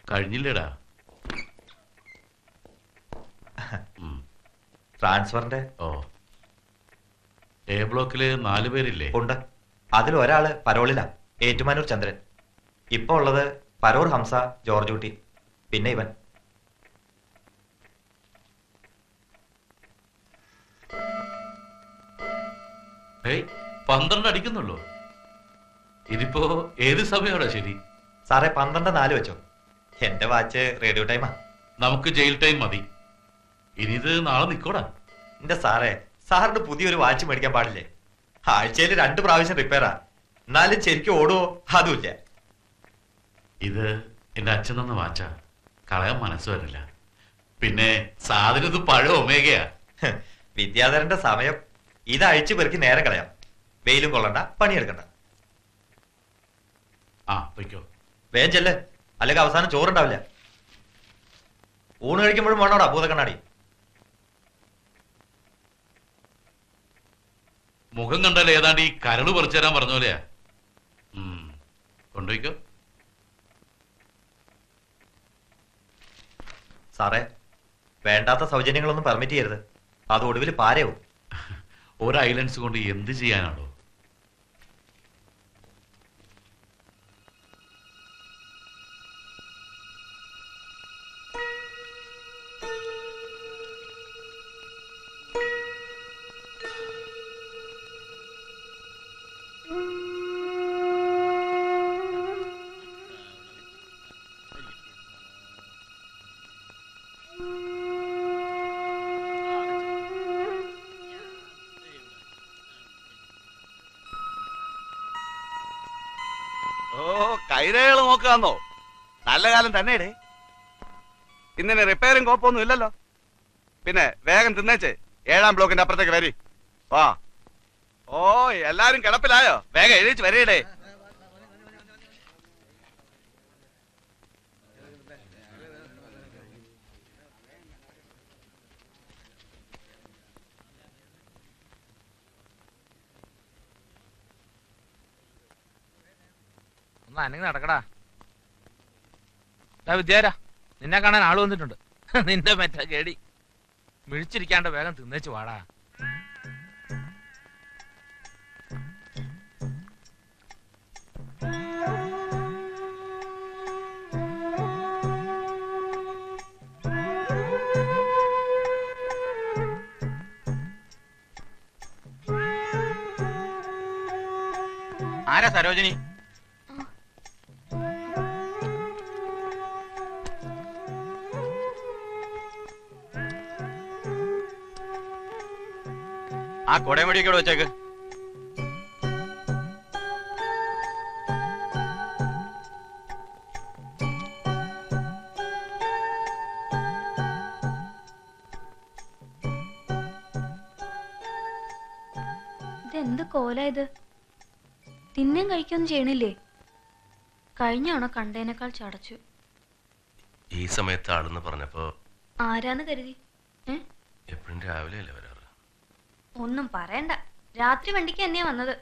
കഴിഞ്ഞില്ലടാ. ട്രാൻസ്ഫറിന്റെ A ബ്ലോക്കില് 4 പേരില്ലേ? ഉണ്ട്. അതിൽ ഒരാള് പരോളിലാ, ഏറ്റുമാനൂർ ചന്ദ്രൻ. ഇപ്പൊ ഉള്ളത് പരൂർ ഹംസ, ജോർജ് കുട്ടി, പിന്നെ ഇവൻ. ഏയ് 12 അടിക്കുന്നുള്ളൂ. ഇതിപ്പോ ഏത് സമയമാണോ ശരി? സാറേ 12:04 വെച്ചോ. എന്റെ വാച്ച് റേഡിയോ ടൈമാ. നമുക്ക് ജയിൽ ടൈം മതി. ഇനി ഇത് നാളെ നിക്കോടാ. എന്റെ സാറേ, സാറിന് പുതിയൊരു വാച്ച് മേടിക്കാൻ പാടില്ലേ? ആഴ്ചയിൽ 2 പ്രാവശ്യം റിപ്പയറാ. എന്നാലും ശരിക്കും ഓടുവോ? അതുമില്ല. ഇത് എന്റെ അച്ഛൻ തന്ന വാച്ചാ, കളയാൻ മനസ്സ് വരില്ല. പിന്നെ സാധനം ഇത് പഴയ ഒമേഗയാ. വിദ്യാധരന്റെ സമയം. ഇത് അഴിച്ചു പെറുക്കി നേരം കളയാം. വെയിലും കൊള്ളണ്ട, പണിയെടുക്കണ്ട. പൊയ്ക്കോ. വേഗം ചെല്ല്, അല്ലെങ്കിൽ അവസാനം ചോറുണ്ടാവില്ല. ഊണ് കഴിക്കുമ്പോഴും വേണോടാ ഭൂതക്കണ്ണാടി. മുഖം കണ്ടാൽ ഏതാണ്ട് ഈ കരട് പറിച്ചു തരാൻ പറഞ്ഞ പോലെയാ. കൊണ്ടുപോയിക്കോ. സാറേ, വേണ്ടാത്ത സൗജന്യങ്ങളൊന്നും പെർമിറ്റ് ചെയ്യരുത്. അത് ഒടുവിൽ പാരയാവും. ഒരു ഐലൻഡ്സ് കൊണ്ട് എന്ത് ചെയ്യാനാണോ? കൈരേകള് നോക്കാന്നോ? നല്ല കാലം തന്നെയടേ. ഇന്നിന് റിപ്പയറും കോപ്പൊന്നും ഇല്ലല്ലോ. പിന്നെ വേഗം തിന്നേച്ചേ 7-ാം ബ്ലോക്കിന്റെ അപ്പുറത്തേക്ക് വരി. വാ. ഓ, എല്ലാരും കിടപ്പിലായോ? വേഗം എഴുതിച്ച് വരയിടേ. അനങ്ങി നടക്കടാ. വിദ്യാരാ, നിന്നെ കാണാൻ ആള് വന്നിട്ടുണ്ട്. നിന്റെ മറ്റേ കേടി മിഴിച്ചിരിക്കാണ്ട് വേഗം തിന്നേച്ചു വാടാ. ആരാ സരോജിനി? ആ കൊടയമടിയൊക്കെ ഇവിടെ വെച്ചേക്ക്. ഇതെന്ത് കോലായത്? തിന്നും കഴിക്കൊന്നും ചെയ്യണില്ലേ? കഴിഞ്ഞാണോ കണ്ടേനേക്കാൾ ചടച്ചു. ഈ സമയത്ത് ആളെന്ന് പറഞ്ഞപ്പോ ആരാന്ന് കരുതി? എപ്പോഴും രാവിലെ അല്ലേ വരാറ്? ഒന്നും പറയണ്ട. രാത്രി വണ്ടിക്ക് തന്നെയാ വന്നത്.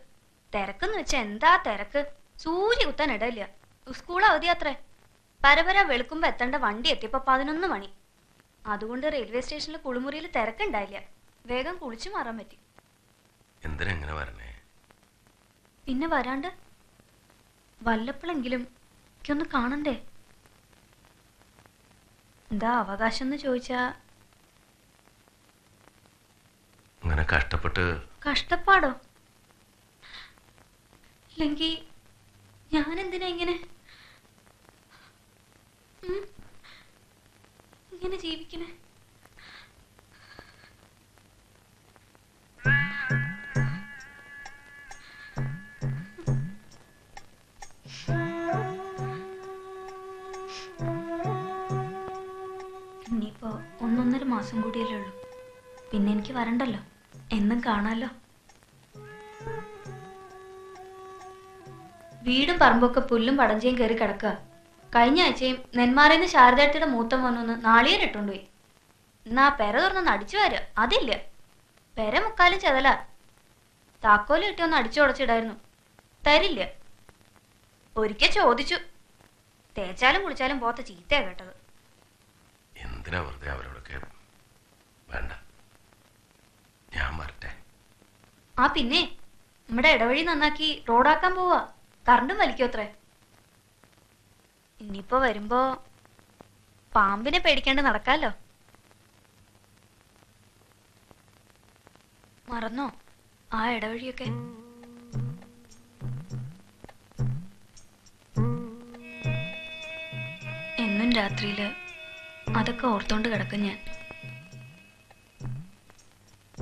തിരക്കെന്ന് വെച്ചാ എന്താ തിരക്ക്! സൂര്യ കുത്താൻ ഇടയില്ല. സ്കൂൾ അവധിയാത്രേ. പരപര വെളുക്കുമ്പോ എത്തേണ്ട വണ്ടി എത്തിയപ്പോ 11 മണി. അതുകൊണ്ട് റെയിൽവേ സ്റ്റേഷനിൽ കുളിമുറിയിൽ തിരക്കുണ്ടായില്ല. വേഗം കുളിച്ചു മാറാൻ പറ്റി. എന്തിനാ എങ്ങനെ വരണേ? പിന്നെ വരാണ്ട് വല്ലപ്പോഴെങ്കിലും എനിക്കൊന്ന് കാണണ്ടേ? എന്താ അവകാശം എന്ന് ചോദിച്ചാ? അങ്ങനെ കഷ്ടപ്പാടോ? ഇല്ലെങ്കി ഞാനെന്തിനാ ഇങ്ങനെ ജീവിക്കണേ? ഇനിയിപ്പോ 1-1.5 മാസം കൂടിയല്ലേ ഉള്ളൂ. പിന്നെ എനിക്ക് വരണ്ടല്ലോ, എന്നും കാണാലോ. വീടും പറമ്പൊക്കെ പുല്ലും പടഞ്ചയും കയറി കിടക്കുക. കഴിഞ്ഞ ആഴ്ചയും നെന്മാറേന്ന് ശാരദാട്ടിയുടെ മൂത്ത മോനൊന്ന് നാളികേരം ഇട്ടുകൊണ്ടുപോയി. എന്നാ പെര തുറന്നൊന്ന് അടിച്ചു വരിക, അതില്ല. പെര മുക്കാലും ചെതല. താക്കോല് കിട്ടി ഒന്ന് അടിച്ചു ഉടച്ചിടായിരുന്നു. തരില്ല. ഒരിക്കൽ ചോദിച്ചു, തേച്ചാലും കുളിച്ചാലും പോത്ത ചീത്തയാ കേട്ടത്. എന്തിനാ വെറുതെ അവരോടൊക്കെ? വേണ്ട, ഞാൻ വരട്ടെ. ആ പിന്നെ നമ്മുടെ ഇടവഴി നന്നാക്കി റോഡാക്കാൻ പോവാ. കറണ്ടും വലിക്കോ അത്രേ. ഇനിയിപ്പോ വരുമ്പോ പാമ്പിനെ പേടിക്കാണ്ട് നടക്കാലോ. മറന്നോ ആ ഇടവഴിയൊക്കെ? എന്നും രാത്രിയില് അതൊക്കെ ഓർത്തോണ്ട് കിടക്കും ഞാൻ.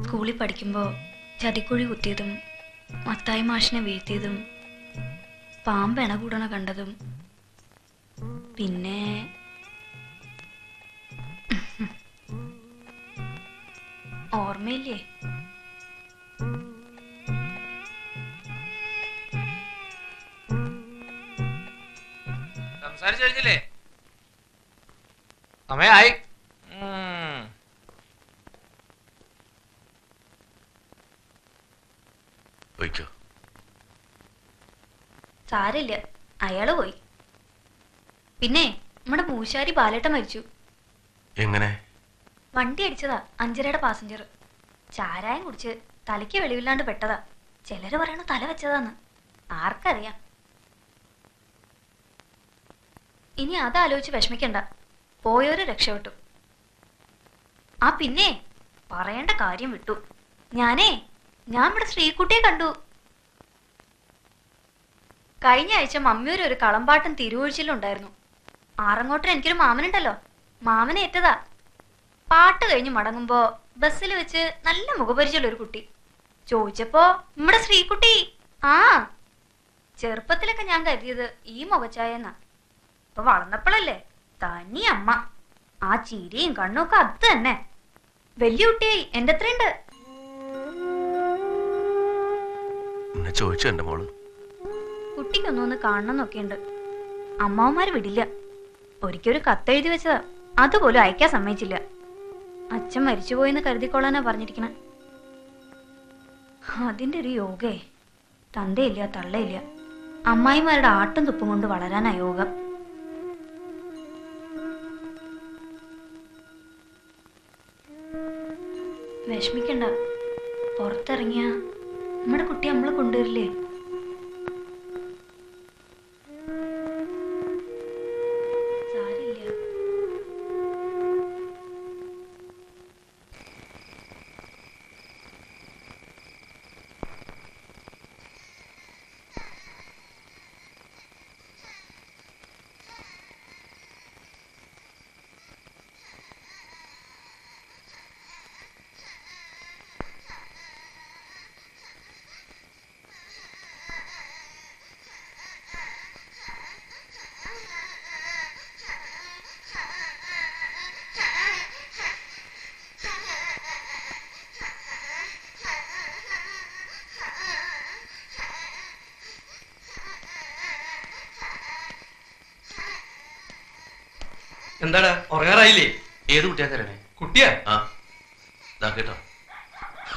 സ്കൂളിൽ പഠിക്കുമ്പോ ചതിക്കുഴി കുത്തിയതും മത്തായി മാഷിനെ വീഴ്ത്തിയതും പാമ്പ് എണ കൂടണ കണ്ടതും പിന്നെ ഓർമ്മയില്ലേ? സംസാരിച്ചു കഴിഞ്ഞില്ലേ? സമയായി. പോയിക്കോ. സാരില്ല, അയാള് പോയി. പിന്നെ നമ്മുടെ പൂശാരി ബാലേട്ടൻ മരിച്ചു. എങ്ങനെ? വണ്ടി അടിച്ചതാ, 5:30 പാസഞ്ചർ. ചാരായം കുടിച്ച് തലയ്ക്ക് വെളിവില്ലാണ്ട് പെട്ടതാ. ചിലര് പറയണ തല വെച്ചതാന്ന്. ആർക്കറിയാം. ഇനി അതാലോചിച്ച് വിഷമിക്കണ്ട. പോയോര് രക്ഷപ്പെട്ടു. ആ പിന്നെ പറയേണ്ട കാര്യം വിട്ടു. ഞാൻ നമ്മുടെ ശ്രീകുട്ടിയെ കണ്ടു. കഴിഞ്ഞ ആഴ്ച മമ്മിയൂര് ഒരു കളമ്പാട്ടും തിരുവൊഴിച്ചിലുണ്ടായിരുന്നു. ആറങ്ങോട്ടൻ എനിക്കൊരു മാമനുണ്ടല്ലോ, മാമനെ ഏറ്റതാ. പാട്ട് കഴിഞ്ഞ് മടങ്ങുമ്പോ ബസ്സിൽ വെച്ച് നല്ല മുഖപരിചയമുള്ള ഒരു കുട്ടി. ചോദിച്ചപ്പോ നമ്മുടെ ശ്രീകുട്ടി. ആ ചെറുപ്പത്തിലൊക്കെ ഞാൻ കരുതിയത് ഈ മുഖച്ചായെന്നാ. ഇപ്പൊ വളർന്നപ്പോഴല്ലേ തനി അമ്മ. ആ ചിരിയും കണ്ണൊക്കെ അത് തന്നെ. വലിയ കുട്ടിയായി. എന്റെ അത്രയുണ്ട്. ചോദിച്ചു എന്റെ മോള്. കുട്ടിക്കൊന്നൊന്ന് കാണണമെന്നൊക്കെ ഉണ്ട്. അമ്മാവന്മാര് വിടില്ല. ഒരിക്കലൊരു കത്തെഴുതി വെച്ചതാ, അതുപോലും അയക്കാൻ സമ്മതിച്ചില്ല. അച്ഛൻ മരിച്ചുപോയെന്ന് കരുതിക്കൊള്ളാനാ പറഞ്ഞിരിക്കണ. അതിന്റെ ഒരു യോഗേ. തന്തയില്ല തള്ളയില്ല. അമ്മായിമാരുടെ ആട്ടും തുപ്പും കൊണ്ട് വളരാനാ യോഗം. വിഷമിക്കണ്ട. പുറത്തിറങ്ങിയ നമ്മുടെ കുട്ടി നമ്മളെ കൊണ്ടുവരില്ലേ? സാരില്ല. എന്താണ് ഉറങ്ങാറായില്ലേ? ഏത് കുട്ടിയാ കരണേ? കുട്ടിയാ? ആ ഇതാ കേട്ടോ.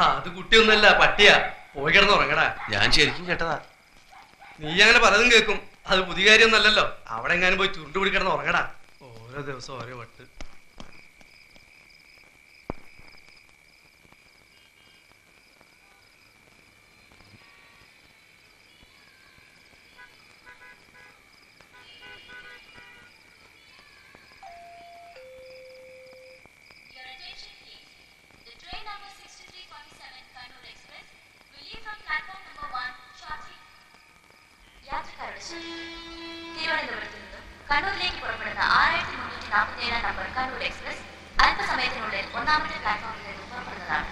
അത് കുട്ടിയൊന്നുമല്ല, പട്ടിയാ. പോയി കിടന്ന് ഉറങ്ങടാ. ഞാൻ ശരിക്കും കേട്ടതാ. നീ അങ്ങനെ പലതും കേൾക്കും. അത് പുതിയ കാര്യമൊന്നുമല്ലല്ലോ. അവിടെ എങ്ങാനും പോയി ചുരുണ്ടുപിടി കിടന്ന് ഉറങ്ങടാ. ഓരോ ദിവസം ഓരോ വട്ട്. തിരുവനന്തപുരത്ത് നിന്നും കണ്ണൂരിലേക്ക് പുറപ്പെടുന്ന 6347 നമ്പർ കണ്ണൂർ എക്സ്പ്രസ് അല്പസമയത്തിനുള്ളിൽ ഒന്നാമത്തെ പ്ലാറ്റ്ഫോമിൽ നിന്ന് പുറപ്പെടുന്നതാണ്.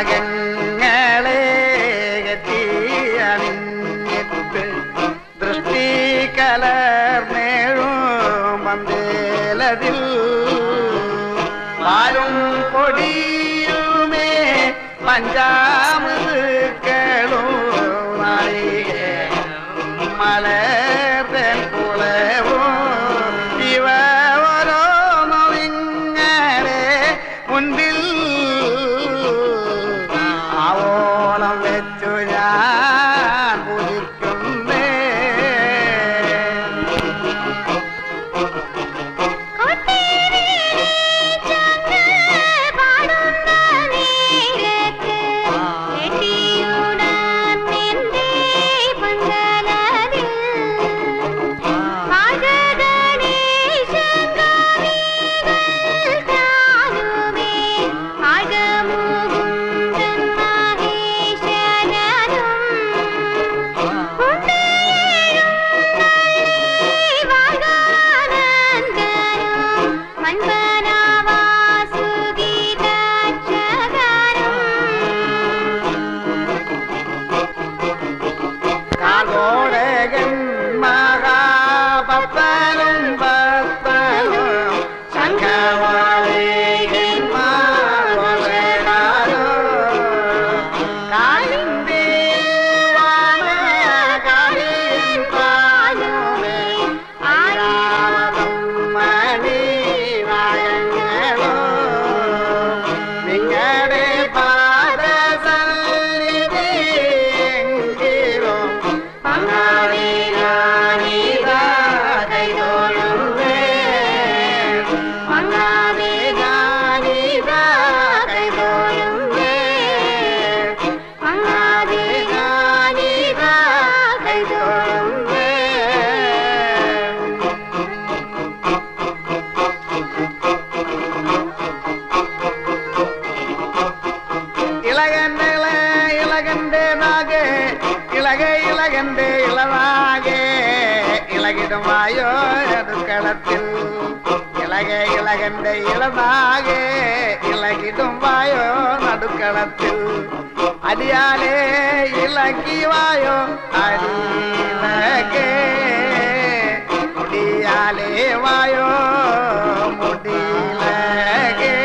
അത്തനാഗങ്ങളെ അണിഞ്ഞിട്ട് ദൃഷ്ടി കലർന്നേഴും പന്തേലതിൽ പാലും പൊടിയുമേ പഞ്ചാമൃതുക്കളും മലർത്തൻ കുളവും ഇവ ഓരോന്നും ഇങ്ങനെ മുൻപിൽ ആവോളം വെച്ചു ഞാൻ പൂജിക്കുന്നേ. ഇളകിടുമായോ നടുക്കളത്തിൽ ഇളകന്റെ ഇളനാകെ ഇളകിടുമായോ നടുക്കളത്തിൽ അടിയാലേ ഇളക്കിവായോ അടിയിലകെ മുടിയാലേ വായോ മുടിയിലകെ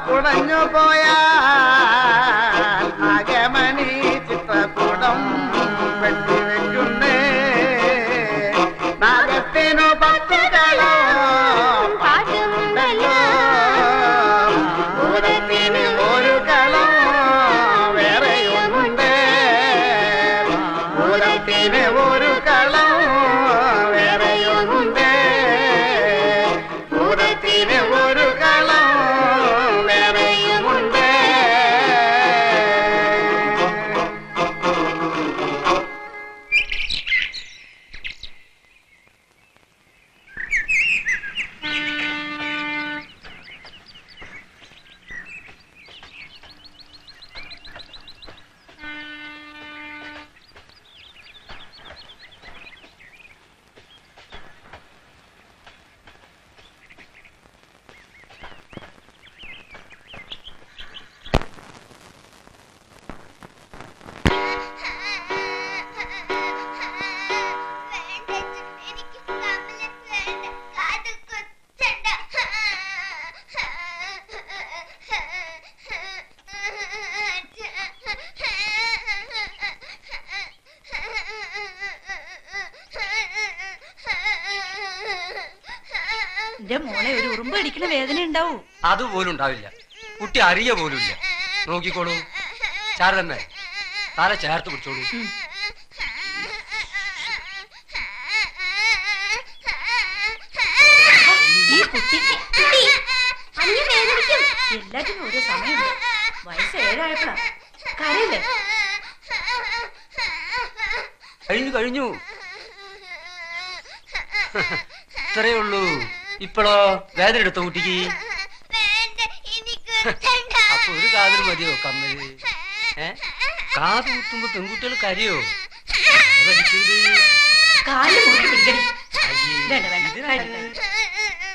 ഉടഞ്ഞു പോയാൽ നാഗമണി ചിത്രകൂടം വെട്ടിവെക്കുന്നേ നാഗത്തിനു പത്തുകളോ പാട്ടുണ്ടല്ലോ ഭൂതത്തിന് ഒരു കളോ വേറെയുമുണ്ട് ഭൂതത്തിന് ഒരു കളോ വേറെയുമുണ്ട് ഭൂതത്തിന് ഒരു കളോ മോളെ ഒരു ഉറുമ്പ് അടിക്കുന്ന വേദന ഉണ്ടാവൂ അതുപോലും ഉണ്ടാവില്ല കുട്ടി അറിയ പോലുമില്ല നോക്കിക്കോളൂ ശാരദമ്മേ തല ചേർത്ത് പിടിച്ചോളൂ ഈ കുട്ടി എല്ലാറ്റിനും ഓരോ സമയമുണ്ട്. വയസ്സ് 7 ആയപ്പോഴാ കരയില്ലേ? കഴിഞ്ഞു ഇത്രയേ ഉള്ളൂ. ഇപ്പോഴോ വേദന എടുത്തോ കുട്ടിക്ക്? അപ്പൊ ഒരു കാതിൽ മതിയോ കമ്മല്? കാത് കുത്തുമ്പോ പെൺകുട്ടികൾ കരയോ?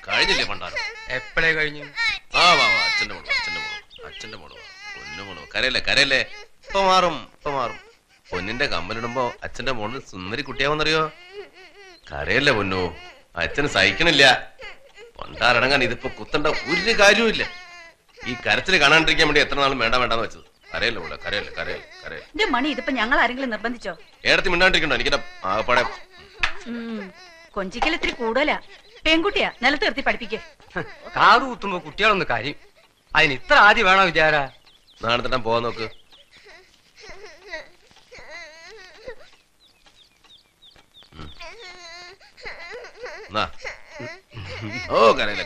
കഴിഞ്ഞില്ലേ പണ്ടാരം? എപ്പോഴേ കഴിഞ്ഞു? അച്ഛന്റെ മോള് പൊന്നു കരയല്ലേ. ഇപ്പൊ മാറും. പൊന്നിന്റെ കമ്മലിടുമ്പോ അച്ഛന്റെ മോള് സുന്ദരി കുട്ടിയാവുന്നറിയോ? കരയല്ലേ പൊന്നു, അച്ഛന് സഹിക്കണില്ല. പണ്ടാരടങ്ങാൻ ഇതിപ്പോ കുത്തണ്ട ഒരു കാര്യവും. ഈ കരച്ചില് കാണാണ്ടിരിക്കാൻ വേണ്ടി എത്ര നാളും വേണ്ടെന്ന് വെച്ചത്. കരയല്ലേ. മണി ഇതിപ്പോ ഞങ്ങൾ ആരെങ്കിലും നിർബന്ധിച്ചോ? ഏടത്തി മിണ്ടാണ്ടിരിക്കണ്ടോ? എനിക്കിടെ ആകപ്പാടെ കൊഞ്ചിക്കൽ ഇത്തിരി കൂടുതലാ. പെൺകുട്ടിയാ, നിലത്ത് നിർത്തി പഠിപ്പിക്കേ. കാത് കുത്തുമ്പോ കുട്ടികളൊന്ന് കാര്യം. അതിന് ഇത്ര ആദ്യം വേണോ വിചാര? നാളെ പോവാൻ നോക്ക്. ഓ കരയില്ല.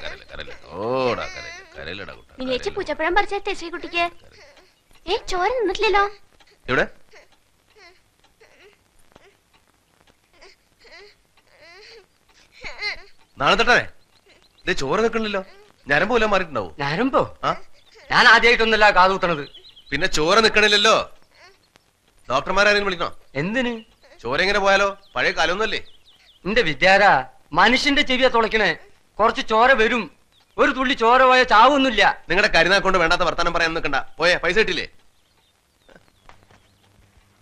ഓടാ കരയില്ലടാ കുട്ടാ. പൂച്ചപ്പഴം പറിച്ചേ ശ്രീകുട്ടിക്ക്. ചോര നിന്നിട്ടില്ലല്ലോ. എവിടെ? നാളെ തട്ടേ ഇത് ചോര നിൽക്കണില്ലല്ലോ. ഞരമ്പ് പോലും മാറിയിട്ടുണ്ടാവോ? ഞരമ്പോ? ഞാൻ ആദ്യമായിട്ടൊന്നല്ല കാത് കുത്തണത്. പിന്നെ ചോര നിൽക്കണില്ലല്ലോ. ഡോക്ടർമാരാരെങ്കിലും വിളിക്കണോ? എന്തിന്? ചോര എങ്ങനെ പോയാലോ? പഴയ കാലമൊന്നുമല്ലേ. നിന്റെ വിദ്യാരാ, മനുഷ്യന്റെ ചെവിയാ തുളയ്ക്കണേ. കുറച്ച് ചോര വരും. ഒരു തുള്ളി ചോര പോയ ചാവൊന്നുമില്ല. നിങ്ങളുടെ കരുനാക്കൊണ്ട് വേണ്ടാത്ത വർത്താനം പറയാൻ നിൽക്കണ്ട. പോയേ, പൈസ കിട്ടില്ലേ?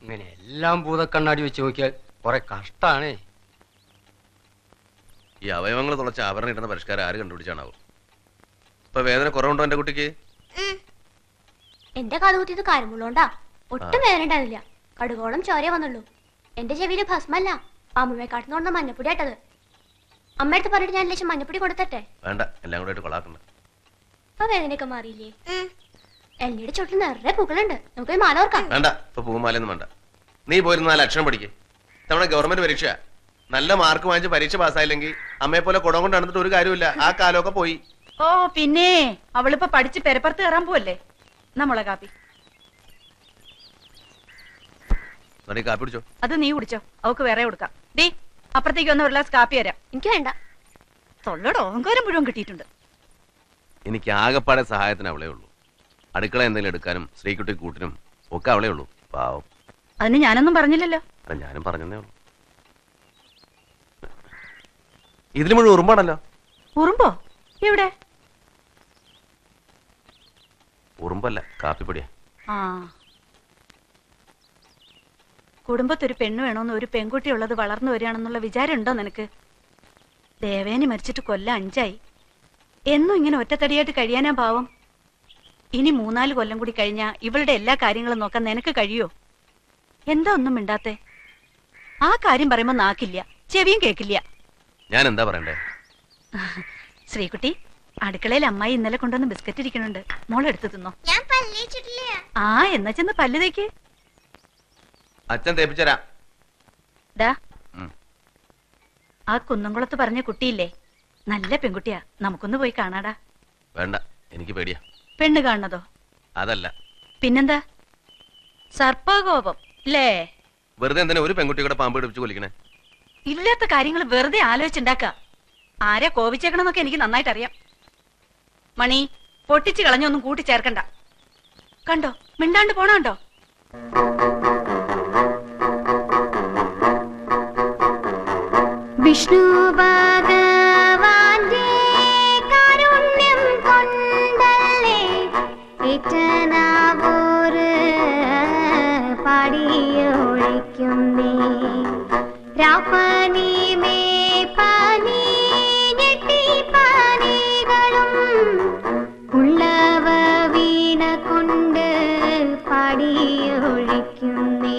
ഇങ്ങനെ എല്ലാം ഭൂതക്കണ്ണാടി വെച്ച് നോക്കിയാൽ കുറെ കഷ്ടാണേ. ഈ അവയവങ്ങൾ തുളച്ച ആഭരണം ഇടുന്ന പരിഷ്കാരം ആര് കണ്ടുപിടിച്ചാണാവും? ഇപ്പൊ വേദന കുറവുണ്ടോ എന്റെ കുട്ടിക്ക്? എന്റെ കാത് കുത്തിയത് കാരമുള്ളോണ്ടാ. ഒട്ടും വേദന ഉണ്ടാവില്ല. കടുകോളം ചോര വന്നുള്ളൂ. എന്റെ ചെവിയില് ഭസ്മല്ല, അമ്മമ്മയെ കാട്ടുന്നോണ്ട മഞ്ഞപ്പൊടി ആട്ടത്. അമ്മയടുത്ത് പറഞ്ഞിട്ട് ഞാൻ ലക്ഷം മഞ്ഞപ്പൊടി കൊടുത്തട്ടെ? വേണ്ട, എല്ലാം കൂടെ കൊളാക്കണ്ട. ഇപ്പൊ വേദനയൊക്കെ മാറിയില്ലേ? എല്ലിയുടെ ചുട്ടിൽ നിറയെ പൂക്കളുണ്ട്. നമുക്ക് മാല ഓർക്കാം. വേണ്ട, ഇപ്പൊ പൂമാലയൊന്നും വേണ്ട. നീ പോയിരുന്ന 4 അക്ഷരം പഠിക്കേ. നമ്മുടെ ഗവൺമെന്റ് പരീക്ഷ നല്ല മാർക്ക് വാങ്ങിച്ച് പരീക്ഷ പാസ്സായില്ലെങ്കിൽ അമ്മയെ പോലെ കുടം കൊണ്ട് നടന്നിട്ട് ഒരു കാര്യമില്ല. ആ കാലമൊക്കെ പോയി. ഓ പിന്നെ അവളിപ്പോ പഠിച്ച് പെരപ്പുറത്ത് കയറാൻ പോവല്ലേ. നമ്മളെ കാപ്പി കാപ്പി പിടിച്ചോ. അത് നീ കുടിച്ചോ, അവക്ക് വേറെ കൊടുക്കാം. ഡീ അപ്പുറത്തേക്ക് വന്ന ഒരു ഗ്ലാസ് കാപ്പി തരാം. എനിക്ക് വേണ്ട. തൊള്ളയുടെ ഓങ്കാരം മുഴുവൻ കിട്ടിയിട്ടുണ്ട്. എനിക്ക് ആകെപ്പാടെ സഹായത്തിന് അവളേ ഉള്ളൂ. അടുക്കള എന്തെങ്കിലും എടുക്കാനും ശ്രീകുട്ടി കൂട്ടിനും ഒക്കെ അവളേ ഉള്ളൂ. പാവം. അതിന് ഞാനൊന്നും പറഞ്ഞില്ലല്ലോ. അല്ല, ഞാനും പറഞ്ഞതേ ഉള്ളൂ. ഇതിൽ മുഴുവൻ ഉറുമ്പാണല്ലോ. ഉറുമ്പോ? എവിടെ? ഉറുമ്പല്ല, കാപ്പിപ്പൊടിയാ. ആ, കുടുംബത്തൊരു പെണ്ണ് വേണോന്ന്, ഒരു പെൺകുട്ടി ഉള്ളത് വളർന്നു വരികയാണെന്നുള്ള വിചാരം ഉണ്ടോ നിനക്ക്? ദേവേനി മരിച്ചിട്ട് കൊല്ലം 5 ആയി. എന്നും ഇങ്ങനെ ഒറ്റത്തടിയായിട്ട് കഴിയാനാ ഭാവം. ഇനി 3-4 കൊല്ലം കൂടി കഴിഞ്ഞാ ഇവളുടെ എല്ലാ കാര്യങ്ങളും നോക്കാൻ നിനക്ക് കഴിയോ? എന്താ ഒന്നും മിണ്ടാത്തെ? ആ കാര്യം പറയുമ്പോ നാക്കില്ല, ചെവിയും കേക്കില്ല. ഞാൻ എന്താ പറയണ്ടേ? ശ്രീകുട്ടി, അടുക്കളയിൽ അമ്മായി ഇന്നലെ കൊണ്ടുവന്ന് ബിസ്ക്കറ്റ് ഇരിക്കണുണ്ട്. മോളെടുത്ത് തിന്നോ. ആ, എന്നാ ചെന്ന് പല്ല് തേക്ക്. അച്ഛൻ തേപ്പിച്ചരാ. ആ കുന്നംകുളത്ത് പറഞ്ഞ കുട്ടിയില്ലേ, നല്ല പെൺകുട്ടിയാ. നമുക്കൊന്ന് പോയി കാണാടാ. വേണ്ട, എനിക്ക് പേടിയാ. പെണ്ണ് കാണുന്നതോ? അതല്ല. പിന്നെന്താ? സർപ്പകോപം അല്ലേ? വെറുതെ എന്തിനാ ഒരു പെൺകുട്ടിയുടെ പാമ്പ് പിടിപ്പിച്ച് കൊല്ലിക്കണേ? ഇല്ലാത്ത കാര്യങ്ങൾ വെറുതെ ആലോചിച്ചുണ്ടാക്ക. ആരെ കോപിച്ചേക്കണമെന്നൊക്കെ എനിക്ക് നന്നായിട്ട് അറിയാം. മണി, പൊട്ടിച്ചു കളഞ്ഞൊന്നും കൂട്ടിച്ചേർക്കണ്ട. കണ്ടോ, മിണ്ടാണ്ട് പോണോ? വിഷ്ണു ഭഗവാന്റെ കാരുണ്യം കൊണ്ടല്ലേ ഏറ്റനാവൂര് പാടിയൊഴിക്കുന്നേ. രാപ്പനി മേ പനി ഞെട്ടി പനികളും ഉള്ളവ വീണ കൊണ്ട് പാടിയൊഴിക്കുന്നേ.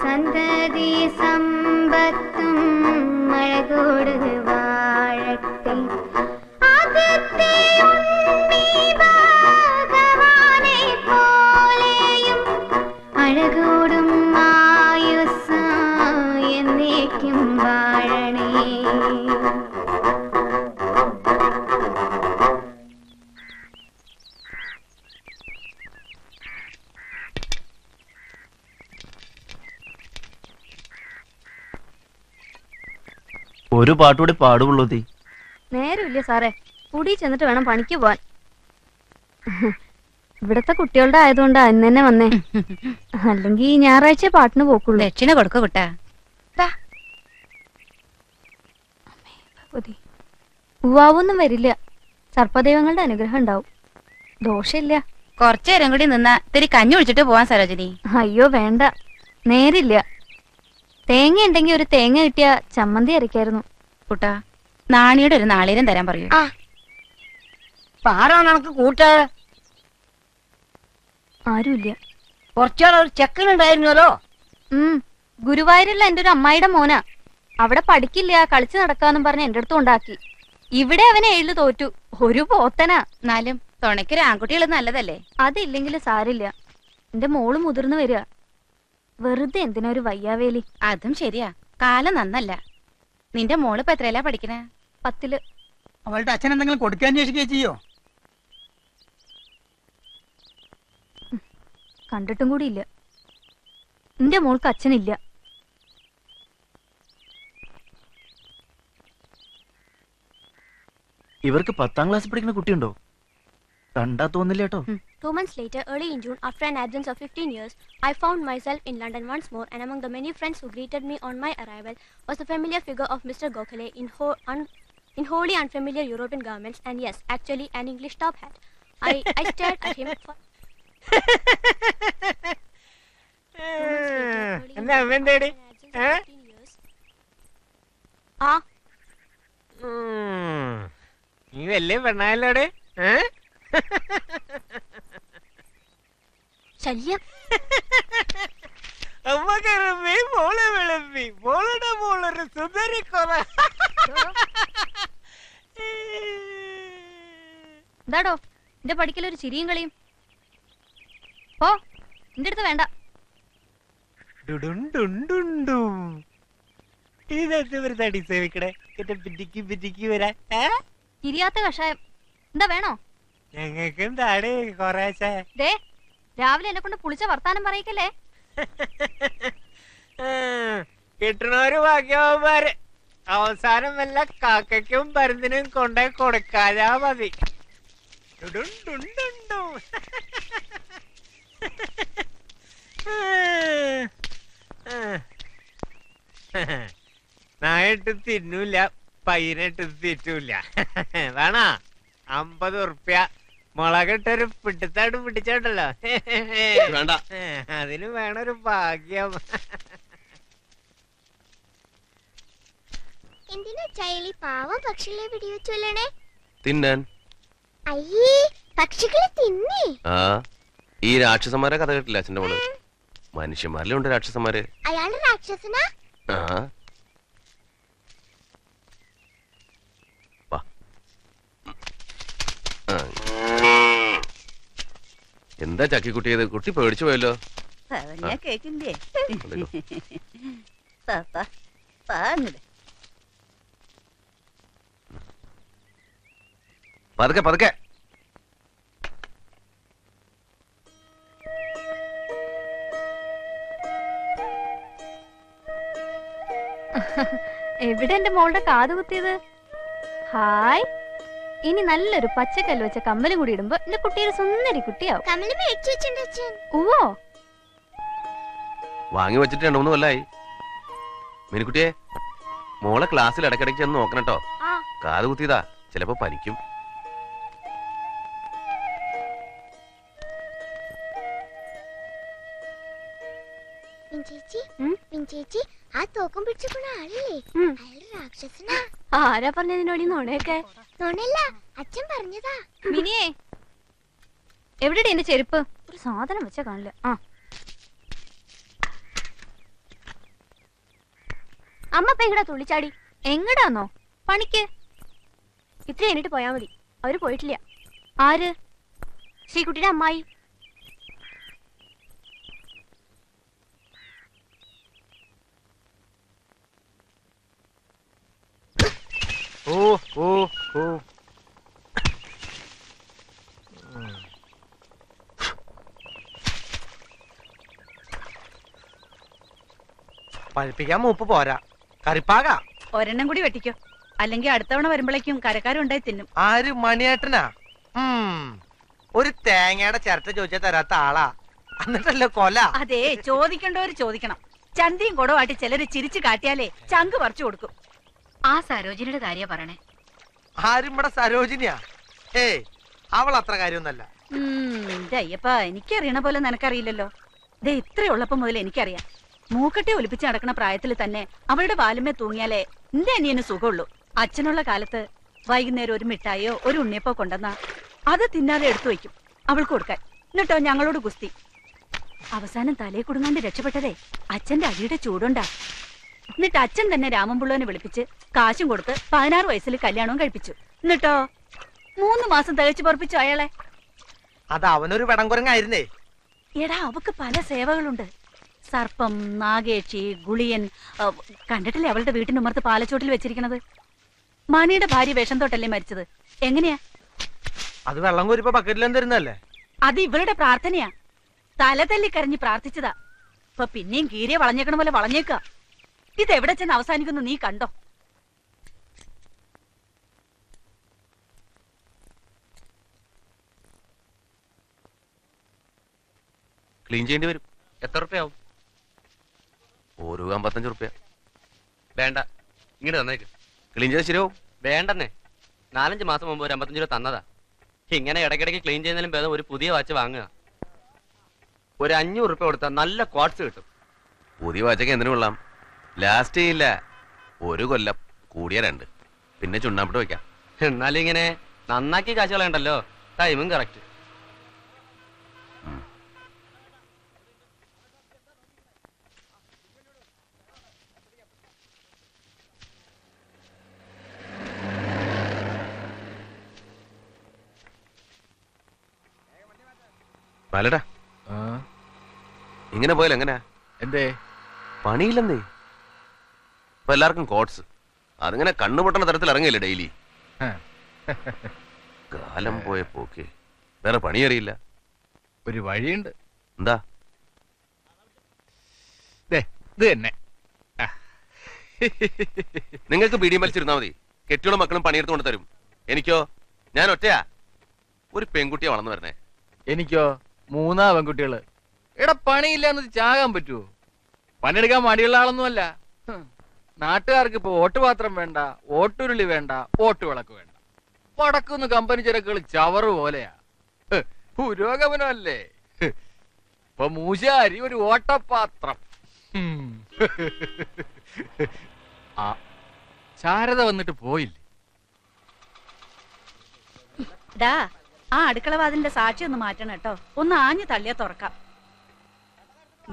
സന്തതി സമ്പത്തും മഴകോട് വാഴട്ടെ. ഒരു പാട്ടുകൂടി പാടുള്ളൂ തീ. നേരമില്ല സാറേ, കൂടി ചെന്നിട്ട് വേണം പണിക്ക് പോവാൻ. ഇവിടത്തെ കുട്ടികളുടെ ആയതുകൊണ്ടാ ഇന്ന് തന്നെ വന്നേ. അല്ലെങ്കിൽ ഞായറാഴ്ച പാട്ടിന് പോക്കുള്ളൂ. ദക്ഷിണ കൊടുക്ക കുട്ടാ. ഉവാവൊന്നും വരില്ല. സർപ്പദൈവങ്ങളുടെ അനുഗ്രഹം ഉണ്ടാവും. ദോഷമില്ല. കുറച്ചേരം കൂടി നിന്നാ ഇത്തിരി കഞ്ഞി ഒഴിച്ചിട്ട് പോവാൻ സരോജിനി. അയ്യോ വേണ്ട, നേരില്ല. തേങ്ങ ഉണ്ടെങ്കിൽ ഒരു തേങ്ങ കിട്ടിയ ചമ്മന്തി അരക്കായിരുന്നു. കുട്ടാ, നാണിയുടെ ഒരു നാളീരം തരാൻ പറയൂ. ആരാ നിനക്ക് കൂട്ട? ആരുമില്ല. കുറച്ചാളൊരു ചെക്കനുണ്ടായിരുന്നല്ലോ. ഗുരുവായൂരുള്ള എന്റെ ഒരു അമ്മായിയുടെ മോനാ. അവിടെ പഠിക്കില്ല, കളിച്ചു നടക്കാന്നും പറഞ്ഞ് എന്റെ അടുത്ത് ഉണ്ടാക്കി. ഇവിടെ അവനെ 7 തോറ്റു. ഒരു പോത്തനാ. എന്നാലും തുണയ്ക്കൊരു ആൺകുട്ടികൾ നല്ലതല്ലേ? അതില്ലെങ്കിലും സാരില്ല. എന്റെ മോള് മുതിർന്നു വരിക. വെറുതെ എന്തിനാ ഒരു വയ്യാവേലി? അതും ശരിയാ, കാലം നന്നല്ല. നിന്റെ മോള് ഇപ്പൊ എത്രയല്ല പഠിക്കണേ? 10. അവളുടെ അച്ഛൻ എന്തെങ്കിലും കൊടുക്കാൻ അന്വേഷിക്കുകയോ ചെയ്യോ? കണ്ടിട്ടും കൂടി ഇല്ല. എന്റെ മോൾക്ക് അച്ഛനില്ല. ഇവർക്ക് 10ാം ക്ലാസ് പഠിക്കുന്ന കുട്ടിയുണ്ടോ? കണ്ടാ തോന്നില്ല കേട്ടോ. 2 months later, early in June, after an absence of 15 years, I found myself in London once more, and among the many friends who greeted me on my arrival was the familiar figure of Mr. Gokhale in wholly unfamiliar European garments, and yes, actually an English top hat. I stared at him for... നീ വലിയ പെണ്ണായല്ലോടെ. ശല്യം. അമ്മ കയറി മോളെ വിളമ്പി. മോളുടെ മോളൊരു സുന്ദരിക്കൊറ. എന്താടോ എന്റെ പഠിക്കലൊരു ചിരിയും കളിയും? ഓ, എന്റെ അടുത്ത് വേണ്ട. ചിരിയാത്ത കഷായം എന്താ വേണോ? ഞങ്ങൾക്കും താടേ കൊറേശ്ശെ. ദേ, രാവിലെ എന്നെ കൊണ്ട് പുളിച്ച വർത്താനം പറയിക്കല്ലേ. കിട്ടണൊരു ഭാഗ്യവന്മാര്. അവസാനം വല്ല കാക്കയ്ക്കും പരുന്തിനും കൊണ്ടേ കൊടുക്കാതാ മതി. നായിട്ട് തിന്നൂല, പയ്യനിട്ട് തിറ്റൂല. വേണ 50 ഉറുപ്യ മുളകിട്ടൊരു പിടുത്തായിട്ട് പിടിച്ചോണ്ടല്ലോ. വേണ്ട, അതിന് വേണൊരു ഭാഗ്യം. എന്തിനാ ചൈലി പാവം പക്ഷികളെ വെടിവെച്ചല്ലേ? തിന്നാൻ. അയ്യേ, പക്ഷികളെ തിന്നേ? ആ, ഈ രാക്ഷസന്മാരെ കഥ കേട്ടില്ല അച്ഛന്റെ മോള്? മനുഷ്യന്മാരിലുണ്ട് രാക്ഷസന്മാര്. അയാള് രാക്ഷസനാ? ആ, എന്താ ചക്കിക്കുട്ടിയത്? കുട്ടി പേടിച്ചു പോയല്ലോ. കേക്കില്ലേ? പതുക്കെ പതുക്കെ. എവിടെ എന്റെ മോളുടെ കാത് കുത്തിയത്? ഹായ്. ഇനി നല്ലൊരു പച്ചക്കല്ല് വെച്ച കമ്മലും കൂടി ഇടുമ്പോ എന്റെ കുട്ടിയൊരു സുന്ദരി കുട്ടിയാവും. ഓ, വാങ്ങി വെച്ചിട്ട് 2-3 കൊല്ലായി. മിനിക്കുട്ടിയെ, മോളെ ക്ലാസ്സിൽ ഇടയ്ക്കിടയ്ക്ക് ചെന്ന് നോക്കണട്ടോ. കാത് കുത്തിയതാ, ചിലപ്പോ പനിക്കും. ചേച്ചി, ആ തോക്കം പിടിച്ചിട്ടുള്ള ആളല്ലേ? അയാള് രാക്ഷസനാ. ആരാ പറഞ്ഞതിനോടി നോണയൊക്കെ? നോണല്ല, അച്ഛൻ പറഞ്ഞതാ. മിനിയേ, എവിടെയാ എന്റെ ചെരുപ്പ്? ഒരു സാധനം വെച്ചാ കാണില്ല. ആ, അമ്മ ഇപ്പൊ എങ്ങടാ തുള്ളിച്ചാടി? എങ്ങടാന്നോ? പണിക്ക്. ഇത്ര കഴിഞ്ഞിട്ട് പോയാ മതി. അവര് പോയിട്ടില്ല. ആര്? ശ്രീകുട്ടിയുടെ അമ്മായി. ഓ ഓ ഓ, പഴുപ്പിക്കാൻ മൂപ്പ് പോരാ. കറിപ്പാക ഒരെണ്ണം കൂടി വെട്ടിക്കോ, അല്ലെങ്കിൽ അടുത്തവണ വരുമ്പോഴേക്കും കരക്കാരും ഉണ്ടായി തിന്നും. ആര്? മണിയേട്ടനാ? ഒരു തേങ്ങയുടെ ചിരട്ട ചോദിച്ചാൽ തരാത്ത ആളാ, എന്നിട്ടല്ലേ കൊല. അതെ, ചോദിക്കേണ്ടവര് ചോദിക്കണം. ചന്തിയും കുടവാട്ടി ചിലര് ചിരിച്ചു കാട്ടിയാലേ ചങ്ക് പറിച്ചു കൊടുക്കും. ആ സരോജിനിയുടെ കാര്യ പറയണേ. ആരും ഇവിടെ സരോജിനിയാ? ഏയ്, അവൾ അത്ര കാര്യമൊന്നല്ല. അയ്യപ്പ, എനിക്കറിയണ പോലെ നിനക്കറിയില്ലല്ലോ. ദേ ഇത്രയുള്ളപ്പോ മുതൽ എനിക്കറിയാം. മൂക്കട്ടെ ഒലിപ്പിച്ച് നടക്കണ പ്രായത്തിൽ തന്നെ അവളുടെ വാലുമേ തൂങ്ങിയാലേ എന്റെ അനിയന് സുഖമുള്ളൂ. അച്ഛനുള്ള കാലത്ത് വൈകുന്നേരം ഒരു മിഠായിയോ ഒരു ഉണ്ണിയപ്പോ കൊണ്ടുവന്നാ അത് തിന്നാതെ എടുത്തു വയ്ക്കും അവൾക്ക് കൊടുക്കാൻ. എന്നിട്ടോ ഞങ്ങളോട് ഗുസ്തി. അവസാനം തലയെ കുടുങ്ങാണ്ട് രക്ഷപ്പെട്ടതേ അച്ഛന്റെ അടിയുടെ ചൂടുണ്ടാ. എന്നിട്ട് അച്ഛൻ തന്നെ രാമൻപിള്ളനെ വിളിപ്പിച്ച് കാശും കൊടുത്ത് 16 വയസ്സിൽ കല്യാണവും കഴിപ്പിച്ചു. എന്നിട്ടോ 3 മാസം തികച്ചു പൊറപ്പിച്ചു അയാളെ. അത് അവനൊരു വെടംകുരങ്ങായിരുന്നേ. എടാ, അവക്ക് പല സേവകളുണ്ട്. സർപ്പം, നാഗേക്ഷി, ഗുളിയൻ. കണ്ടിട്ടില്ലേ അവളുടെ വീട്ടിനുമർത്ത് പാലച്ചോട്ടിൽ വെച്ചിരിക്കണത്? മണിയുടെ ഭാര്യ വിഷം തൊട്ടല്ലേ മരിച്ചത്? എങ്ങനെയാ? അത് വെള്ളം കോരിപ്പോ ബക്കറ്റിലും തരുന്നല്ലേ? അത് ഇവളുടെ പ്രാർത്ഥനയാ. തല തല്ലി കരഞ്ഞ് പ്രാർത്ഥിച്ചതാ. ഇപ്പൊ പിന്നെയും കീരിയെ വളഞ്ഞേക്കണ പോലെ വളഞ്ഞേക്ക. ഇതെവിടെ ചെന്ന് അവസാനിക്കുന്നു നീ കണ്ടോ? ക്ലീൻ ചെയ്യേണ്ടി വരും. എത്ര റുപ്യാവും? ഒരു 55 റുപ്യ. വേണ്ട, ഇങ്ങോട്ട് തന്നേക്ക്. ക്ലീൻ ചെയ്താൽ ശരിയാവും. വേണ്ടെന്നേ, 4-5 മാസം മുമ്പ് ഒരു 55 രൂപ തന്നതാ. ഇങ്ങനെ ഇടയ്ക്കിടയ്ക്ക് ക്ലീൻ ചെയ്യുന്നതിലും ഭേദം ഒരു പുതിയ വാച്ച് വാങ്ങുക. ഒരു 500 റുപ്യ കൊടുത്താൽ നല്ല ക്വാർട്സ് കിട്ടും. പുതിയ വാച്ചൊക്കെ എന്തിനു കൊള്ളാം? ലാസ്റ്റ് ചെയ്യില്ല. 1 കൊല്ലം, കൂടിയ 2, പിന്നെ ചുണ്ണാമ്പിട്ട് വെക്കാം. എന്നാലും ഇങ്ങനെ നന്നാക്കി കാശ് കളയണ്ടല്ലോ. ടൈമും കറക്റ്റ്. ബാലടാ, ഇങ്ങനെ പോയാൽ എങ്ങനെയാ? എന്തേ? പണിയില്ലെന്നേ. ഇപ്പൊ എല്ലാവർക്കും കോട്സ്. അതിങ്ങനെ കണ്ണുപൊട്ടണ തരത്തിൽ ഇറങ്ങിയില്ലേ ഡെയിലി. കാലം പോയ പോക്ക്. വേറെ പണി അറിയില്ല. ഒരു വഴിയുണ്ട്. എന്താ? ഇത് തന്നെ. നിങ്ങൾക്ക് പീഡിയം വലിച്ചിരുന്നാ മതി. കെട്ടികളും മക്കളും പണിയെടുത്തുകൊണ്ട് തരും. എനിക്കോ? ഞാൻ ഒറ്റയാ. ഒരു പെൺകുട്ടിയെ വളർന്നു വരണേ. എനിക്കോ 3 പെൺകുട്ടികള്. എടാ, പണിയില്ലാന്ന് ചാകാൻ പറ്റുമോ? പണിയെടുക്കാൻ മടിയുള്ള ആളൊന്നുമല്ല. നാട്ടുകാർക്ക് ഇപ്പൊ ഓട്ടുപാത്രം വേണ്ട, ഓട്ടുരുളി വേണ്ട, ഓട്ടുവിളക്ക് വേണ്ട. വടക്കുന്ന് കമ്പനി ചരക്കുകൾ ചവറ് പോലെയാ. പുരോഗമനമല്ലേ? ഇപ്പൊ മൂശാരി ഒരു ഓട്ടപാത്രം. ആ ശാരദ വന്നിട്ട് പോയില്ലേ? ഡാ, ആ അടുക്കള വാതിലിന്റെ സാക്ഷി ഒന്ന് മാറ്റണം കേട്ടോ. ഒന്ന് ആഞ്ഞു തള്ളിയാ തുറക്കാം.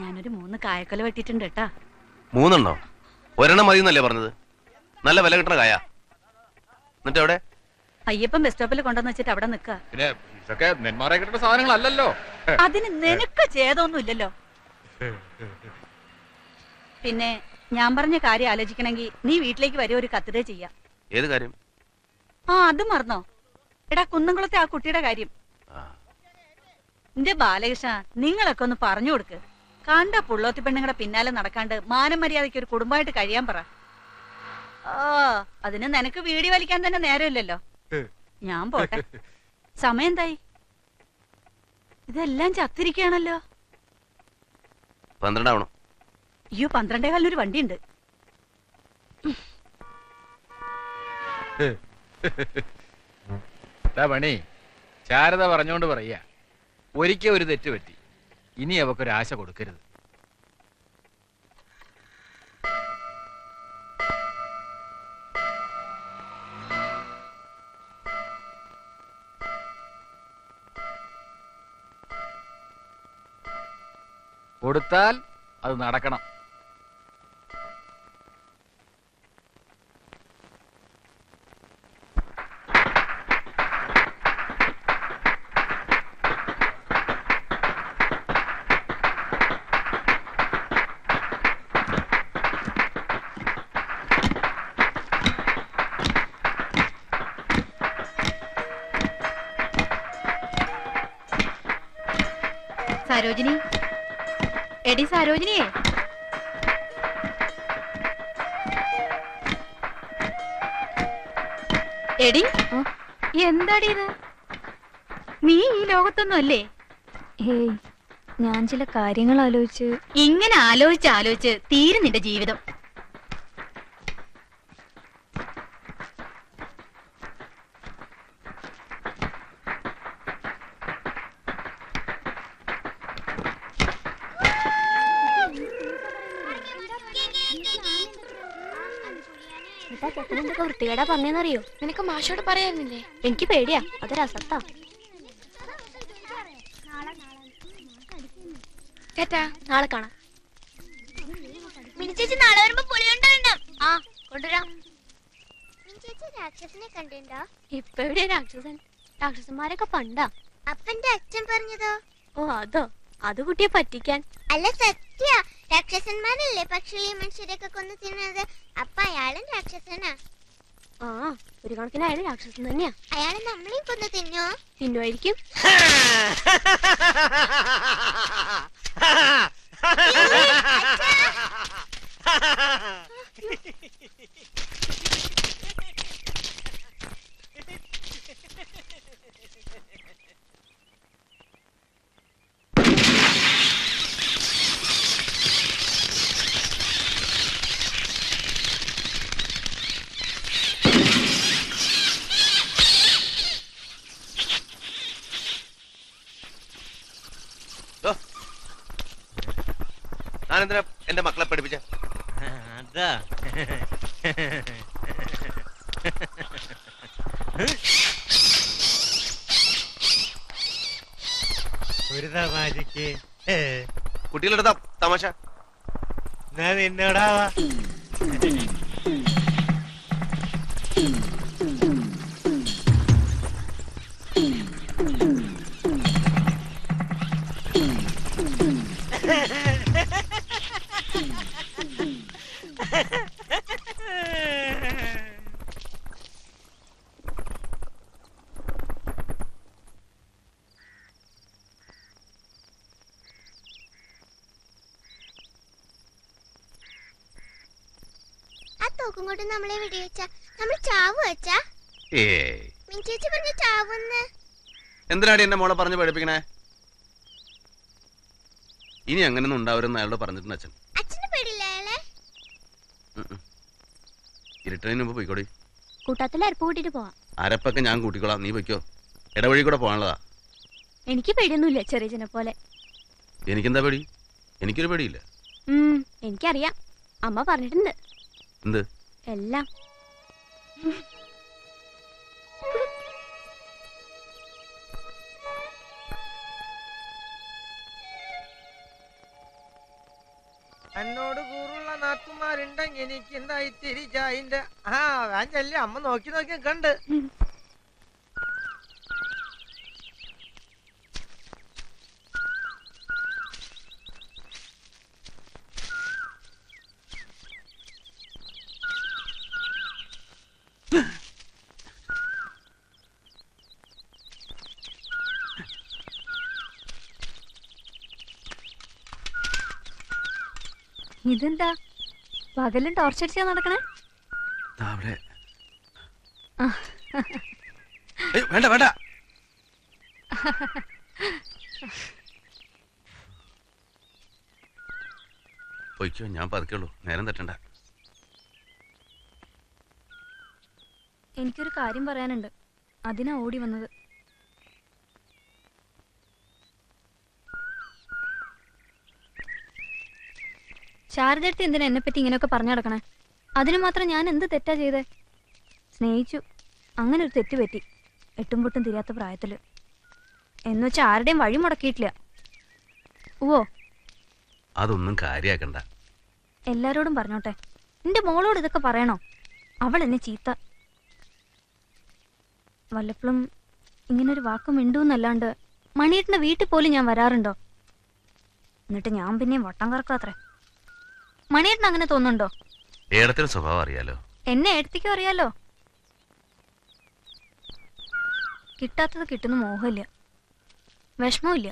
ഞാനൊരു 3 കായക്കൊല വെട്ടിട്ടുണ്ട് കേട്ടാ. 3 എണ്ണോ? ഒരെണ്ണം മതി എന്നല്ലേ പറഞ്ഞത്? നല്ല വില കിട്ടണ കായ. എന്നിട്ട് എവിടെ? അയ്യപ്പൻ ബസ് സ്റ്റോപ്പിൽ കൊണ്ടുവന്ന് വെച്ചിട്ട് അവിടെ നിൽക്കുക. പിന്നെ ഇതൊക്കെ നെന്മാറെ കിട്ടുന്ന സാധനങ്ങളല്ലല്ലോ. അതിന് നിനക്ക് ചെയ്തൊന്നും ഇല്ലല്ലോ. പിന്നെ ഞാൻ പറഞ്ഞ കാര്യം ആലോചിക്കണമെങ്കിൽ നീ വീട്ടിലേക്ക് വരെ ഒരു കത്തിടേ ചെയ്യാം. ഏത് കാര്യം? അത് മറന്നോ? എടാ, കുന്നംകുളത്തെ ആ കുട്ടിയുടെ കാര്യം. എന്റെ ബാലകൃഷ്ണ, നിങ്ങളൊക്കെ ഒന്ന് പറഞ്ഞു കൊടുക്ക്. കണ്ട പുള്ളോത്തി പെണ്ണുങ്ങളുടെ പിന്നാലെ നടക്കാണ്ട് മാനം മര്യാദയ്ക്ക് ഒരു കുടുംബമായിട്ട് കഴിയാൻ പറ. അതിന് നിനക്ക് വീടി വലിക്കാൻ തന്നെ നേരമില്ലല്ലോ. ഞാൻ പോട്ടെ. സമയം എന്തായി? ഇതെല്ലാം ചത്തിരിക്കുകയാണല്ലോ. 12 ആവണം. അയ്യോ, 12:15 വണ്ടിയുണ്ട്. പണി ശാരദ പറഞ്ഞോണ്ട് പറയാ, ഒരിക്കൽ ഒരു തെറ്റ് പറ്റി. ഇനി അവക്കൊരാശ കൊടുക്കരുത്. കൊടുത്താൽ അത് നടക്കണം. സരോജിനി, എടി സരോജിനിയേ, എടി എന്താടി ഇത്? നീ ഈ ലോകത്തൊന്നും അല്ലേ? ഹേയ്, ഞാൻ ചില കാര്യങ്ങൾ ആലോചിച്ച്. ഇങ്ങനെ ആലോചിച്ച് തീരും നിന്റെ ജീവിതം. വൃത്തികേടാ പറഞ്ഞെന്നറിയോ? നിനക്ക് മാഷോട് പറയായിരുന്നില്ലേ? എനിക്ക് പേടിയാ, അതൊരസത്താ. നാളെ കാണാം. മിനിച്ചേച്ചി നാളെ വരുമ്പോ പുളിയുണ്ടാവണം. ആ കൊണ്ടുവരാം. മിനിച്ചേച്ചി രാക്ഷസനെ കണ്ടിട്ടുണ്ടോ? ഇപ്പൊ എവിടെയാ രാക്ഷസൻ? രാക്ഷസന്മാരൊക്കെ പണ്ടാ. അപ്പന്റെ അച്ഛൻ പറഞ്ഞതോ? ഓ അതോ, അത് കുട്ടിയെ പറ്റിക്കാൻ. അല്ല സത്യ, രാക്ഷസന്മാരല്ലേ പക്ഷികളെ മനുഷ്യരെയൊക്കെ കൊന്നു തിന്നത്. അപ്പൊ അയാളും രാക്ഷസനാ. ആ ഒരു കണക്കിന് അയാൾ രാക്ഷസൻ തന്നെയാ. അയാള് നമ്മളെയും കൊന്നു തിന്നോ? തിന്നുമായിരിക്കും. ഞാനെന്തിനാ എന്റെ മക്കളെ പഠിപ്പിച്ച? അതാ ഒരു തമാശക്ക് കുട്ടികളെടുത്താ തമാശ. നിന്നോടാ ആ തോക്കും കൊണ്ട് നമ്മളെ വെടിവെച്ച നമ്മൾ ചാവു വെച്ചാ? മിനിച്ചേച്ചി പറഞ്ഞ ചാവുന്ന്. എന്തിനാടി എന്റെ മോളെ പറഞ്ഞ് പഠിപ്പിക്കണേ? ഇനി അങ്ങനെയൊന്നും ഉണ്ടാവരുമെന്ന് അയാളോട് പറഞ്ഞിട്ടുണ്ട് അച്ഛൻ. അച്ഛന് പേടില്ല അയാളെ? ഇരുട്ടതിന് മുമ്പ് പോയിക്കോടി. കൂട്ടത്തിൽ അരപ്പ് കൂട്ടിട്ട് പോവാം. അരപ്പൊക്കെ ഞാൻ കൂട്ടിക്കോളാം, നീ പൊയ്ക്കോ. ഇടവഴി കൂടെ പോകാനുള്ളതാ. എനിക്ക് പേടിയൊന്നുമില്ല, ചെറിയച്ഛനെ പോലെ. എനിക്കെന്താ പേടി? എനിക്കൊരു പേടിയില്ല. എനിക്കറിയാം, അമ്മ പറഞ്ഞിട്ടുണ്ട്. എന്ത്? എല്ലാം. എന്നോട് കൂറുള്ള നാത്തുമാരുണ്ടെങ്കിൽ എനിക്ക് എന്തായി തിരിച്ചായിന്റെ വാഞ്ചല്ലേ അമ്മ നോക്കി നോക്കി കണ്ട്. ഇതെന്താ പകലും ടോർച്ചടിച്ചാ നടക്കണേ? വേണ്ട വേണ്ട, പൊയ്ക്കോ, ഞാൻ പതുക്കുള്ളൂ, നേരം തെറ്റണ്ട. എനിക്കൊരു കാര്യം പറയാനുണ്ട്, അതിനാ ഓടി വന്നത്. ശാരദടുത്ത് എന്തിനാ എന്നെ പറ്റി ഇങ്ങനെയൊക്കെ പറഞ്ഞു നടക്കണേ? അതിന് മാത്രം ഞാൻ എന്ത് തെറ്റാ ചെയ്തേ? സ്നേഹിച്ചു, അങ്ങനെ ഒരു തെറ്റ് പറ്റി, എട്ടും പൊട്ടും തിരിയാത്ത പ്രായത്തില്. എന്നുവെച്ചാൽ ആരുടെയും വഴി മുടക്കിയിട്ടില്ല. ഓ അതൊന്നും കാര്യാക്കണ്ട. എല്ലാരോടും പറഞ്ഞോട്ടെ, എന്റെ മോളോട് ഇതൊക്കെ പറയണോ? അവൾ എന്നെ ചീത്ത. വല്ലപ്പോഴും ഇങ്ങനൊരു വാക്കും മിണ്ടൂന്നല്ലാണ്ട് മണിയേട്ടന്റെ വീട്ടിൽ പോലും ഞാൻ വരാറുണ്ടോ? എന്നിട്ട് ഞാൻ പിന്നെയും വട്ടം കറക്കാത്രേ. മണിയേട്ടൻ അങ്ങനെ തോന്നുന്നുണ്ടോ? ഏടത്തിന്റെ സ്വഭാവം അറിയാലോ. എന്നെ ഏടത്തിക്കും അറിയാലോ. കിട്ടാത്തത് കിട്ടുന്ന മോഹമില്ല, വിഷമമില്ല.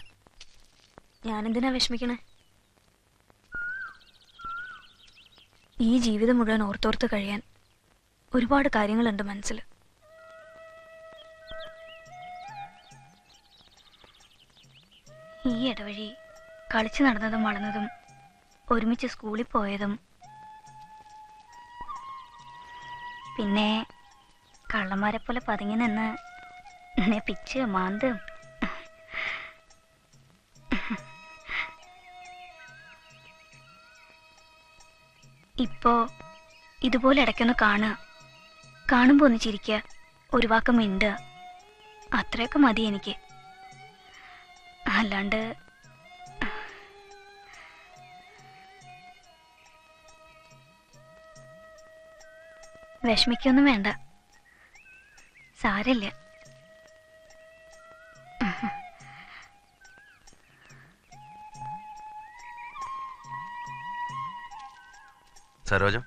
ഞാനെന്തിനാ വിഷമിക്കണേ? ഈ ജീവിതം മുഴുവൻ ഓർത്തോർത്ത് കഴിയാൻ ഒരുപാട് കാര്യങ്ങളുണ്ട് മനസ്സിൽ. ഈ ഇടവഴി കളിച്ചു നടന്നതും വളർന്നതും ഒരുമിച്ച് സ്കൂളിൽ പോയതും പിന്നെ കള്ളന്മാരെ പോലെ പതുങ്ങി നിന്ന് എന്നെ പിച്ച് മാന്തും ഇപ്പോ ഇതുപോലെ ഇടയ്ക്കൊന്ന് കാണുമ്പോ ഒന്ന് ചിരിക്കുക, ഒരു വാക്ക് മിണ്ടുക, അത്രയൊക്കെ മതി എനിക്ക്. അല്ലാണ്ട് വിഷമിക്കൊന്നും വേണ്ട, സാരമില്ല. സരോജം,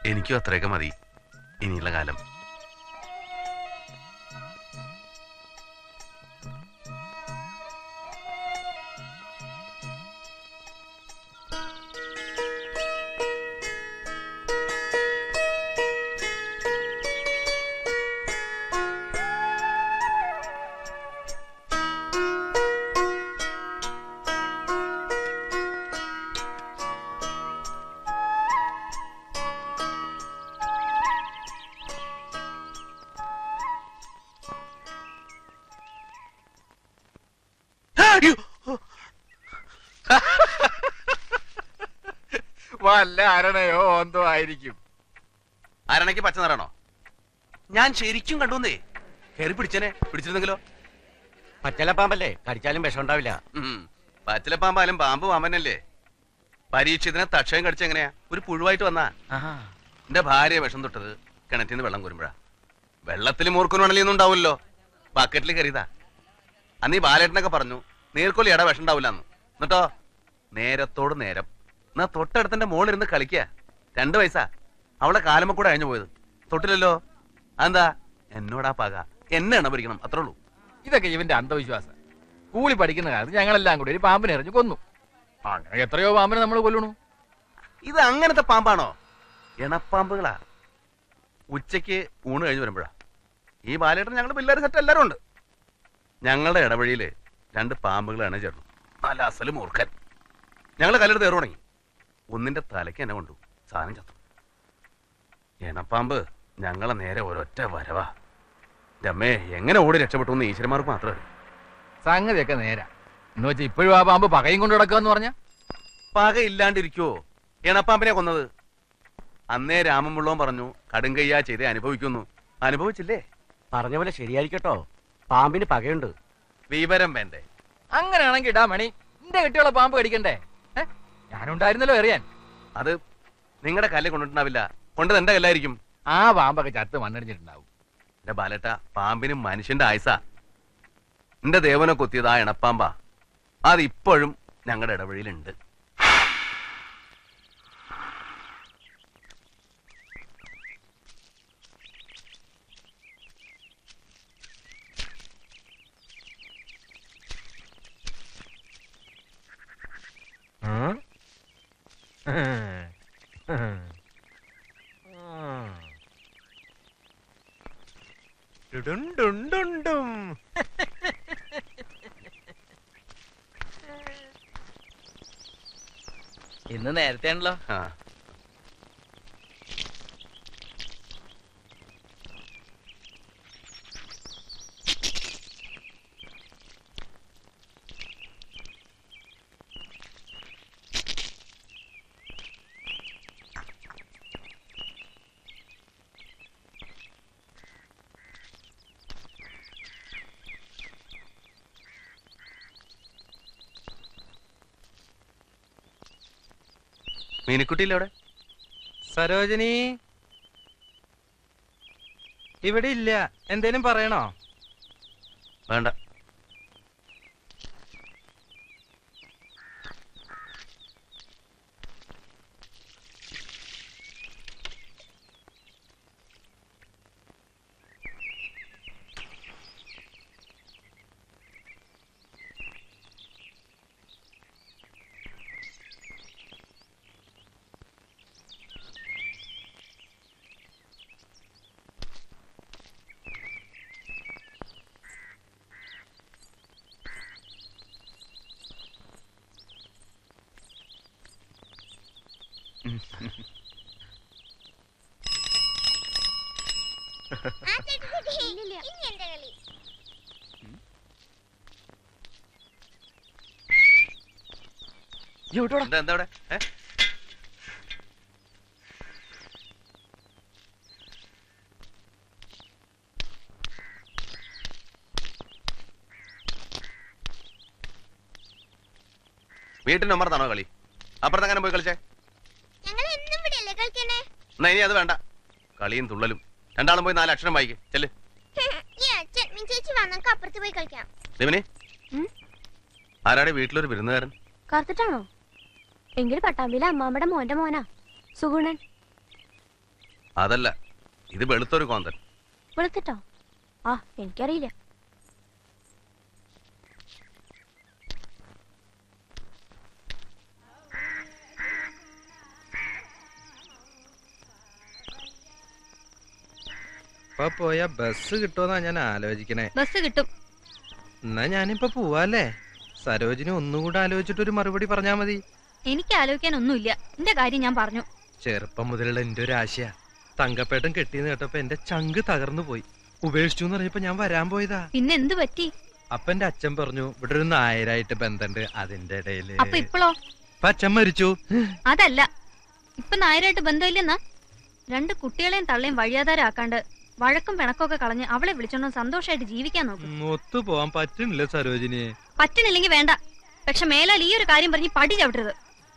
എനിക്കും അത്രയൊക്കെ മതി ഇനിയുള്ള കാലം. വല്ല അരണയോ എന്തോ ആയിരിക്കും. അരണയ്ക്ക് പച്ച നിറണോ? ഞാൻ ശരിക്കും കണ്ടുവന്നേ. കയറി പിടിച്ചിരുന്നെങ്കിലോ? പച്ചലപ്പാമ്പല്ലേ, കടിച്ചാലും വിഷം ഉണ്ടാവില്ല. പച്ചിലപ്പാമ്പാലും പാമ്പ് പാമ്പനല്ലേ. പരീക്ഷത്തിന് തക്ഷയം കടിച്ചെങ്ങനെയാ? ഒരു പുഴുവായിട്ട് വന്നാ. എന്റെ ഭാര്യ വിഷം തൊട്ടത് കിണറ്റിന്ന് വെള്ളം കോരുമ്പോഴാ. വെള്ളത്തിൽ മൂർക്കുനാണല്ലിയൊന്നും ഉണ്ടാവില്ലോ, ബക്കറ്റിൽ കയറിയതാ. അന്ന് ഈ ബാലേട്ടനൊക്കെ പറഞ്ഞു നീർക്കൊല്ലി ഇട വിഷം ഉണ്ടാവില്ലാന്ന്. എന്നിട്ടോ നേരത്തോട് നേരം എന്നാ തൊട്ടടുത്തന്റെ മോളിരുന്ന് കളിക്കുക. 2 വയസ്സാ. അവളെ കാലമ്മ കൂടെ അഴിഞ്ഞു പോയത്. തൊട്ടില്ലല്ലോ. അതെന്താ? എന്നോടാ പക, എന്നെ എണ്ണ പിടിക്കണം, അത്രേ ഉള്ളൂ. ഇതൊക്കെ ഇവന്റെ അന്ധവിശ്വാസം. സ്കൂളിൽ പഠിക്കുന്ന കാലത്ത് ഞങ്ങളെല്ലാം കൂടി ഒരു പാമ്പിനെ എറിഞ്ഞു കൊന്നു. അങ്ങനെ എത്രയോ പാമ്പിനെ നമ്മൾ കൊല്ലണു. ഇത് അങ്ങനത്തെ പാമ്പാണോ? എണപ്പാമ്പുകളാ. ഉച്ചയ്ക്ക് ഊണ് കഴിഞ്ഞ് വരുമ്പോഴാ. ഈ ബാലേട്ടൻ ഞങ്ങളുടെ പിള്ളേർ സെറ്റ് എല്ലാരും ഉണ്ട്. ഞങ്ങളുടെ ഇടവഴിയില് 2 പാമ്പുകളാണ് ചേർന്നു. നല്ല അസല് മൂർഖൻ. ഞങ്ങള് കല്ലെടുത്ത് ഏറു തുടങ്ങി. ഒന്നിന്റെ തലയ്ക്ക് എന്നെ കൊണ്ടു. സാധനം ചത്തു. എണപ്പാമ്പ് ഞങ്ങളെ നേരെ ഒരൊറ്റ വരവാ. രമ്മേ, എങ്ങനെ ഓടി രക്ഷപ്പെട്ടു എന്ന് ഈശ്വരന്മാർക്ക് മാത്രമേ. സംഗതിയൊക്കെ നേരാ. എന്ന് വെച്ചാൽ ഇപ്പോഴും ആ പാമ്പ് പകയും കൊണ്ട് കിടക്കാന്ന് പറഞ്ഞ പക ഇല്ലാണ്ടിരിക്കുവോ? എണപ്പാമ്പിനെ കൊന്നത്. അന്നേ രാമമുള്ളവൻ പറഞ്ഞു കടുങ്കയ്യാ ചെയ്തേ അനുഭവിക്കുന്നു. അനുഭവിച്ചില്ലേ? പറഞ്ഞ പോലെ ശരിയായിരിക്കട്ടോ, പാമ്പിന് പകയുണ്ട്. വിവരം വേണ്ടേ? അങ്ങനെയാണെങ്കിൽ ഇടാ മണി, എന്റെ കെട്ടിയുള്ള പാമ്പ് കടിക്കണ്ടേ? ഞാനുണ്ടായിരുന്നല്ലോ എറിയാൻ. അത് നിങ്ങളുടെ കല്ല് കൊണ്ടിട്ടുണ്ടാവില്ല, കൊണ്ടത് എന്റെ കല്ലായിരിക്കും. ആ പാമ്പൊക്കെ ചത്ത് മണ്ണടിഞ്ഞിട്ടുണ്ടാവും. എന്റെ ബാലേട്ട, പാമ്പിനും മനുഷ്യന്റെ ആയുസാ. എന്റെ ദേവനെ കൊത്തിയത് ആ ഇണപ്പാമ്പാ. അത് ഇപ്പോഴും ഞങ്ങളുടെ ഇടവഴിയിലുണ്ട്. ഇന്ന് നേരത്തെ ആണല്ലോ. മീനിക്കുട്ടിയില്ല അവിടെ? സരോജിനി ഇവിടെ ഇല്ല. എന്തേലും പറയണോ? വേണ്ട. എന്താ അവിടെ? വീട്ടിന്റെ അമ്മറത്താണോ കളി? അപ്പുറത്തെങ്ങനെ പോയി കളിച്ചേ? എന്നാ ഇനി അത് വേണ്ട. കളിയും തുള്ളലും. രണ്ടാളും പോയി 4 അക്ഷരം വായിക്കും. ചെല്ല്. ദേവനി, ആരാടെ വീട്ടിലൊരു വിരുന്നുകാരൻ? കറുത്തിട്ടാണോ? എങ്കിൽ പട്ടാമ്പിയിലെ അമ്മാമ്മയുടെ മോന്റെ മോനാ, സുഗുണൻ. അതല്ല, ഇത് വെളുത്തൊരു കോന്തൻ. വെളുത്തിട്ടോ? ആ, എനിക്കറിയില്ല. ഇപ്പൊ പോയ ബസ് കിട്ടുമെന്നാ ഞാൻ ആലോചിക്കണേ. ബസ് കിട്ടും. എന്നാ ഞാനിപ്പോ പോവാല്ലേ? സരോജിനി ഒന്നുകൂടെ ആലോചിച്ചിട്ടൊരു മറുപടി പറഞ്ഞാ മതി. എനിക്ക് ആലോചിക്കാൻ ഒന്നുമില്ല. എന്റെ കാര്യം ഞാൻ പറഞ്ഞു. ചെറുപ്പം മുതലുള്ള എന്റെ ഒരു ആശയാ. തങ്കപ്പേട്ടൻ കെട്ടിന്ന് കേട്ടപ്പോ എന്റെ ചങ്ക് തകർന്നു പോയി. ഉപേക്ഷിച്ചു എന്ന് പറഞ്ഞപ്പോ ഞാൻ വരാൻ പോയതാ. പിന്നെ എന്ത് പറ്റി? അപ്പൊ എന്റെ അച്ഛൻ പറഞ്ഞു ഇവിടെ ഒരു നായരായിട്ട് ബന്ധമുണ്ട്. അതിന്റെ ഇടയില് അപ്പൊ ഇപ്പോഴോ? അപ്പൊ അച്ഛൻ മരിച്ചു. അതല്ല, ഇപ്പൊ നായരായിട്ട് ബന്ധമില്ലെന്നാ. 2 കുട്ടികളെയും തള്ളയും വഴിയാധാരാക്കാണ്ട് വഴക്കും പിണക്കൊക്കെ കളഞ്ഞ് അവളെ വിളിച്ചോണ്ട് സന്തോഷമായിട്ട് ജീവിക്കാൻ നോക്കും. ഒത്തു പോവാൻ പറ്റുന്നില്ല സരോജിനി. പറ്റണില്ലെങ്കിൽ വേണ്ട. പക്ഷെ മേലാൽ ഈ ഒരു കാര്യം പറഞ്ഞ് പടി ചവിട്ടരുത്.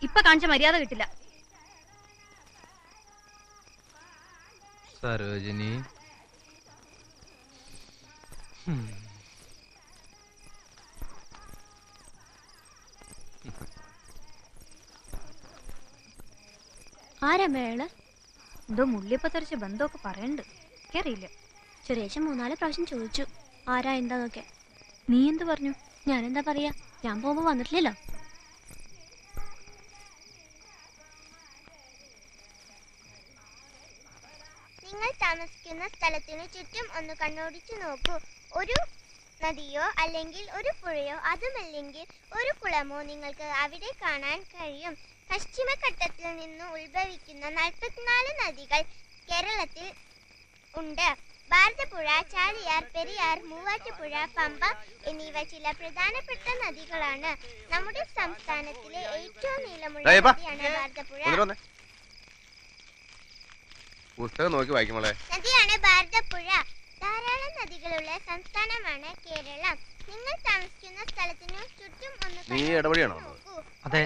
ഇപ്പൊ കാണിച്ച മര്യാദ കിട്ടില്ല. സരോജിനി, ആരാ മേള്? എന്തോ മുള്ളിപ്പത്തരിച്ച ബന്ധമൊക്കെ പറയണ്ട്. എനിക്കറിയില്ല. ചെറിയേശൻ 3-4 പ്രാവശ്യം ചോദിച്ചു ആരാ എന്താന്നൊക്കെ. നീ എന്ത് പറഞ്ഞു? ഞാനെന്താ പറയാ, ഞാൻ പോകുമ്പോ വന്നിട്ടില്ലല്ലോ. നിങ്ങൾ താമസിക്കുന്ന സ്ഥലത്തിനു ചുറ്റും ഒന്ന് കണ്ണോടിച്ചു നോക്കൂ. ഒരു നദിയോ അല്ലെങ്കിൽ ഒരു പുഴയോ അതുമല്ലെങ്കിൽ ഒരു കുളമോ നിങ്ങൾക്ക് അവിടെ കാണാൻ കഴിയും. പശ്ചിമഘട്ടത്തിൽ നിന്ന് ഉത്ഭവിക്കുന്ന 44 നദികൾ കേരളത്തിൽ ഉണ്ട്. ഭാരതപ്പുഴ, ചാലിയാർ, പെരിയാർ, മൂവാറ്റുപുഴ, പമ്പ എന്നിവ ചില പ്രധാനപ്പെട്ട നദികളാണ്. നമ്മുടെ സംസ്ഥാനത്തിലെ ഏറ്റവും നീളമുള്ള നദിയാണ് ഭാരതപ്പുഴ. പുസ്തകം നോക്കി വായിക്കുമ്പോളെ. നദിയാണ് ഭാരതപ്പുഴ. ധാരാളം നദികളുള്ള സംസ്ഥാനമാണ് കേരളം. നിങ്ങൾ താമസിക്കുന്ന സ്ഥലത്തിനു ചുറ്റും ഒന്ന് നീ ഇടപെടിയാണോ? അതെ.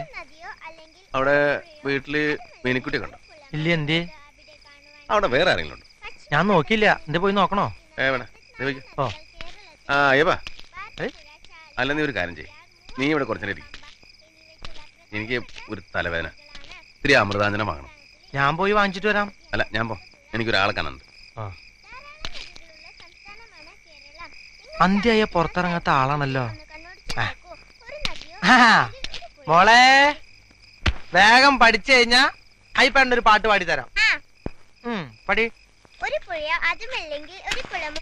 അവിടെ വീട്ടില് മീനിക്കുട്ടി കണ്ടോ? ഇല്ല. എന്തേ? അവിടെ വേറെ ആരെങ്കിലും ഉണ്ടോ? ഞാൻ നോക്കിയില്ല. എന്തേ പോയി നോക്കണോ? ഓ ആ ഏവാ, അല്ല നീ ഒരു കാര്യം ചെയ്യ്. നീ ഇവിടെ കുറച്ചേരം ഇരിക്കും. എനിക്ക് ഒരു തലവേദന, ഇത്തിരി അമൃതാഞ്ജനം വാങ്ങണം. ഞാൻ പോയി വാങ്ങിച്ചിട്ട് വരാം. അല്ല, ഞാൻ പോ. എനിക്കൊരാളെ കാണുന്നുണ്ട്. അന്ത്യായ പുറത്തിറങ്ങാത്ത ആളാണല്ലോ. മോളെ, വേഗം പഠിച്ചു കഴിഞ്ഞാ അയ്യപ്പേണ്ട ഒരു പാട്ട് പാടി തരാം. പടി. ഒരു പുഴ അതുമല്ലെങ്കിൽ ഒരു കുളം.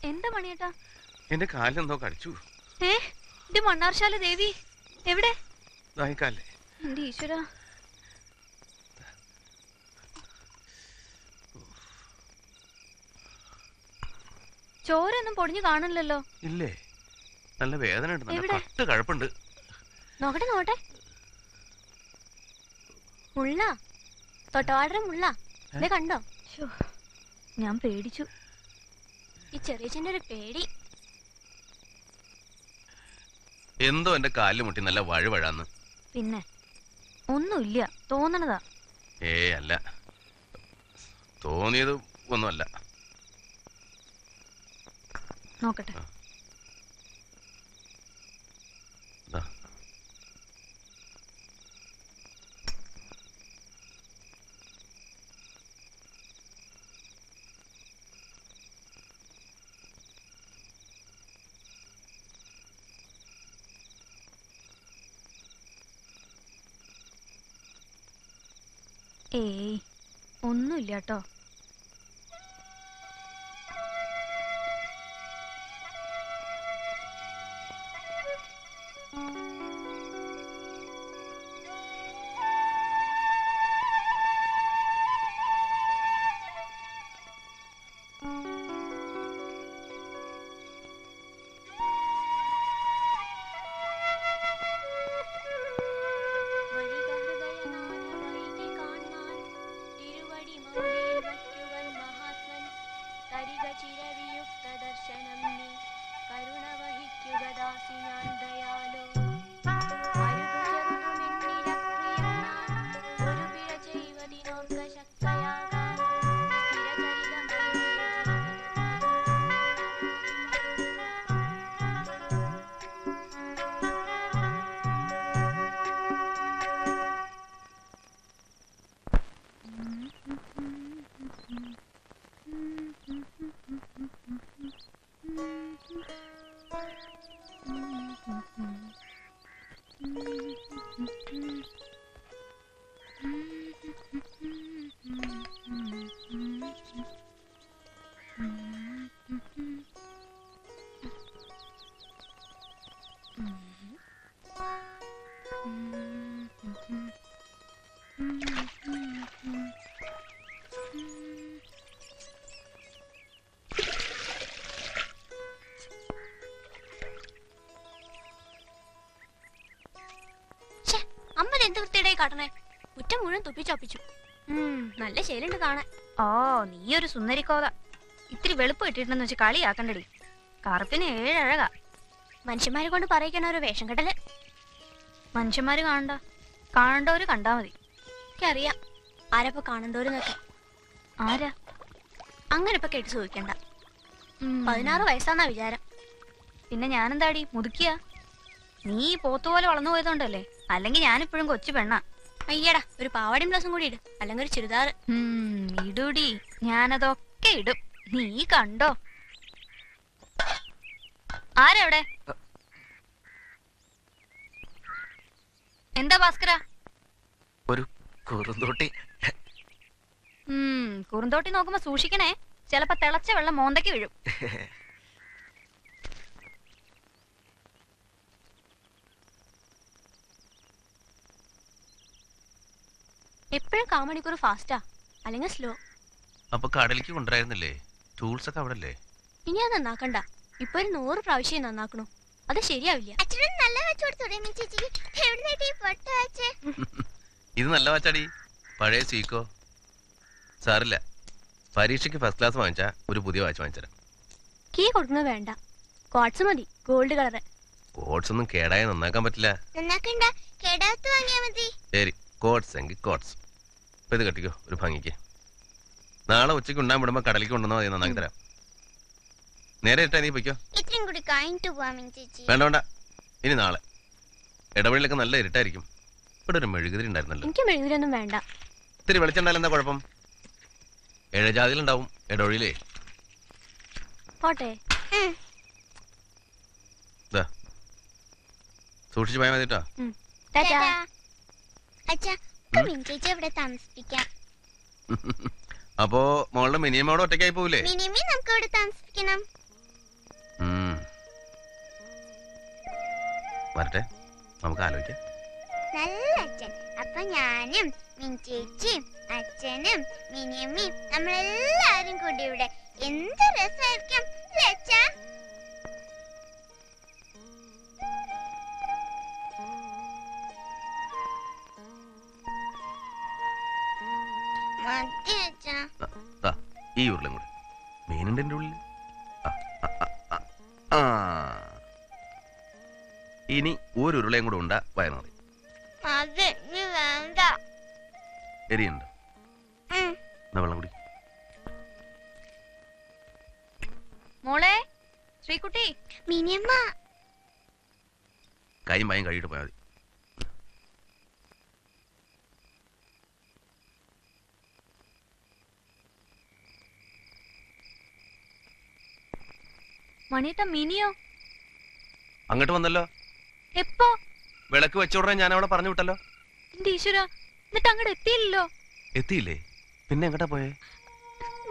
എന്താ മണിയേട്ടാ? എന്റെ കാലിലെന്തോ കടിച്ചു. എന്റെ മണ്ണാർശാല ദേവി എവിടെ? കാലേ. എന്റെ ഈശ്വര. ചോരൊന്നും പൊടിഞ്ഞു കാണില്ലല്ലോ. ഇല്ലേ? നല്ല വേദന ഉണ്ട്, നല്ല കട്ട് കഴപ്പുണ്ട്. നോക്കട്ടെ നോക്കട്ടെ. മുള്ള, തൊട്ടവാടര മുള്ള. ഇത് കണ്ടോ? ഞാൻ പേടിച്ചു. ഈ ചെറിയച്ഛന്റെ ഒരു പേടി. എന്തോ എന്റെ കാലിൽ മുട്ടി നല്ല വഴുവഴാന്ന്. പിന്നെ ഒന്നുമില്ല, തോന്നണതാ. അല്ല, തോന്നിയത് ഒന്നുമല്ല. നോക്കട്ടെ. ഏയ് ഒന്നുമില്ല കേട്ടോ. മുറ്റം മുഴുവൻ തുപ്പിച്ചൊപ്പിച്ചു. നല്ല ശൈലുണ്ട് കാണാൻ. ഓ, നീയൊരു സുന്ദരിക്കോത. ഇത്തിരി വെളുപ്പ് ഇട്ടിട്ടുണ്ടെന്ന് വെച്ച് കളിയാക്കണ്ടടി. കറുപ്പിന് 7 അഴകാ. മനുഷ്യന്മാരെ കൊണ്ട് പറയിക്കണ ഒരു വേഷം കെട്ടല്. മനുഷ്യന്മാര് കാണണ്ടവര് കണ്ടാ മതി. എനിക്കറിയാം ആരപ്പോ കാണണ്ടോരെന്നൊക്കെ. ആരാ? അങ്ങനെ ഇപ്പൊ കേട്ട് ചോദിക്കണ്ട. 16 വയസ്സാന്നാ വിചാരം. പിന്നെ ഞാനെന്താടി മുതുക്കിയ? നീ പോത്തുപോലെ വളർന്നു പോയതുകൊണ്ടല്ലേ, അല്ലെങ്കിൽ ഞാനിപ്പോഴും കൊച്ചു പെണ്ണാ. അയ്യടാ, ഒരു പാവാടിയും ബ്ലൗസും കൂടി ഇട്, അല്ലെങ്കിൽ ഒരു ചുരിദാർ. ഇടൂടി, ഞാനതൊക്കെ ഇടും. നീ കണ്ടോ? ആരവിടെ? എന്താ ഭാസ്കര? ഒരു കുറുന്തോട്ടി. കുറുന്തോട്ടി നോക്കുമ്പോ സൂക്ഷിക്കണേ, ചിലപ്പോ തിളച്ച വെള്ളം മോന്തയ്ക്ക് വീഴും. എപ്പോഴും കാമണിക്കൂർ ഫാസ്റ്റാ, അല്ലെങ്കിൽ സ്ലോ. അപ്പൊ കടലിക്ക് കൊണ്ടുവരായിരുന്നില്ലേ? ടൂൾസ് ഒക്കെ അവിടെ അല്ലേ? ഇനി അത് നന്നാക്കണ്ട. ഇപ്പൊ ഒരു 100 പ്രാവശ്യം നന്നാക്കണു. അത് ശരിയാവില്ല. ഇത് നല്ല വാച്ചാടി, പഴയ സീക്കോ. സാറില്ല, പരീക്ഷയ്ക്ക് ഫസ്റ്റ് ക്ലാസ് വാങ്ങിച്ചാ ഒരു പുതിയ വാച്ച് വാങ്ങിച്ചരാം. കീ കൊടുക്കുന്നത് വേണ്ട, ക്വാർട്സ് മതി, ഗോൾഡ് കളർ. കോട്സ് ഒന്നും കേടായ നന്നാക്കാൻ പറ്റില്ല. ശരി, കോട്സ് എങ്കിൽ കോട്സ്. ഇപ്പൊ ഇത് കെട്ടിക്കോ, ഒരു ഭംഗിക്ക്. നാളെ ഉച്ചയ്ക്ക് ഉണ്ടാൻ വിടുമ്പോ കടലിക്ക് കൊണ്ടുവന്നോ, അത് നന്നാക്കി തരാം. നേരെ ഇട്ടാ നീ പൊയ്ക്കോ. വേണ്ട വേണ്ട, ഇനി നാളെ. ഇടവഴിയിലൊക്കെ നല്ല ഇരുട്ടായിരിക്കും. ഇവിടെ ഒരു മെഴുകുതിരി ഉണ്ടായിരുന്നല്ലോ. എനിക്ക് മെഴുകുതിരിയൊന്നും വേണ്ട. ഇത്തിരി വെളിച്ചുണ്ടായാലും എന്താ കുഴപ്പം? ഏഴജാതിയിലുണ്ടാവും ഇടവഴിയിലേ. പോട്ടെ, സൂക്ഷിച്ചു പോയാൽ മതിട്ടോ. അപ്പോ മോളുടെ മിനിമോടെ ഒറ്റയ്ക്കായി പോവില്ലേ? വരട്ടെ, നമുക്ക് ആലോചിക്കാം. നല്ല അച്ഛൻ. അപ്പൊ ഞാനും മിനിച്ചേച്ചിയും അച്ഛനും മിനിയമ്മയും നമ്മളെല്ലാരും കൂടി ഇവിടെ എന്ത് രസമായിരിക്കും. മനസ്സിലായില്ലേ അച്ഛാ? മതി അച്ഛാ. ദാ, ഈ ഉരുളയും കൂടെ മീനുണ്ട് എന്റെ ഉള്ളിൽ. ആ. ഇനി ഒരു ഉരുളയും കൂടെ ഉണ്ടാ വയറി അത് ഇനി വേണ്ട. എരിയുണ്ട്. എന്നാ വെള്ളം കുടി. മോളെ ശ്രീകുട്ടി. മിനിയമ്മ. കൈയും പായും കഴിയിട്ട് പോയാൽ മതി. മണിയേട്ട മിനിയോ അങ്ങോട്ട് വന്നല്ലോ. എപ്പോ? വിളക്ക് വെച്ചോടനെ ഞാൻ അവളെ പറഞ്ഞു വിട്ടല്ലോ. എന്റെ ഈശ്വര, എന്നിട്ട് അങ്ങോട്ട് എത്തിയില്ലല്ലോ. എത്തിയില്ലേ? പിന്നെ എങ്ങോട്ടാ പോയേ?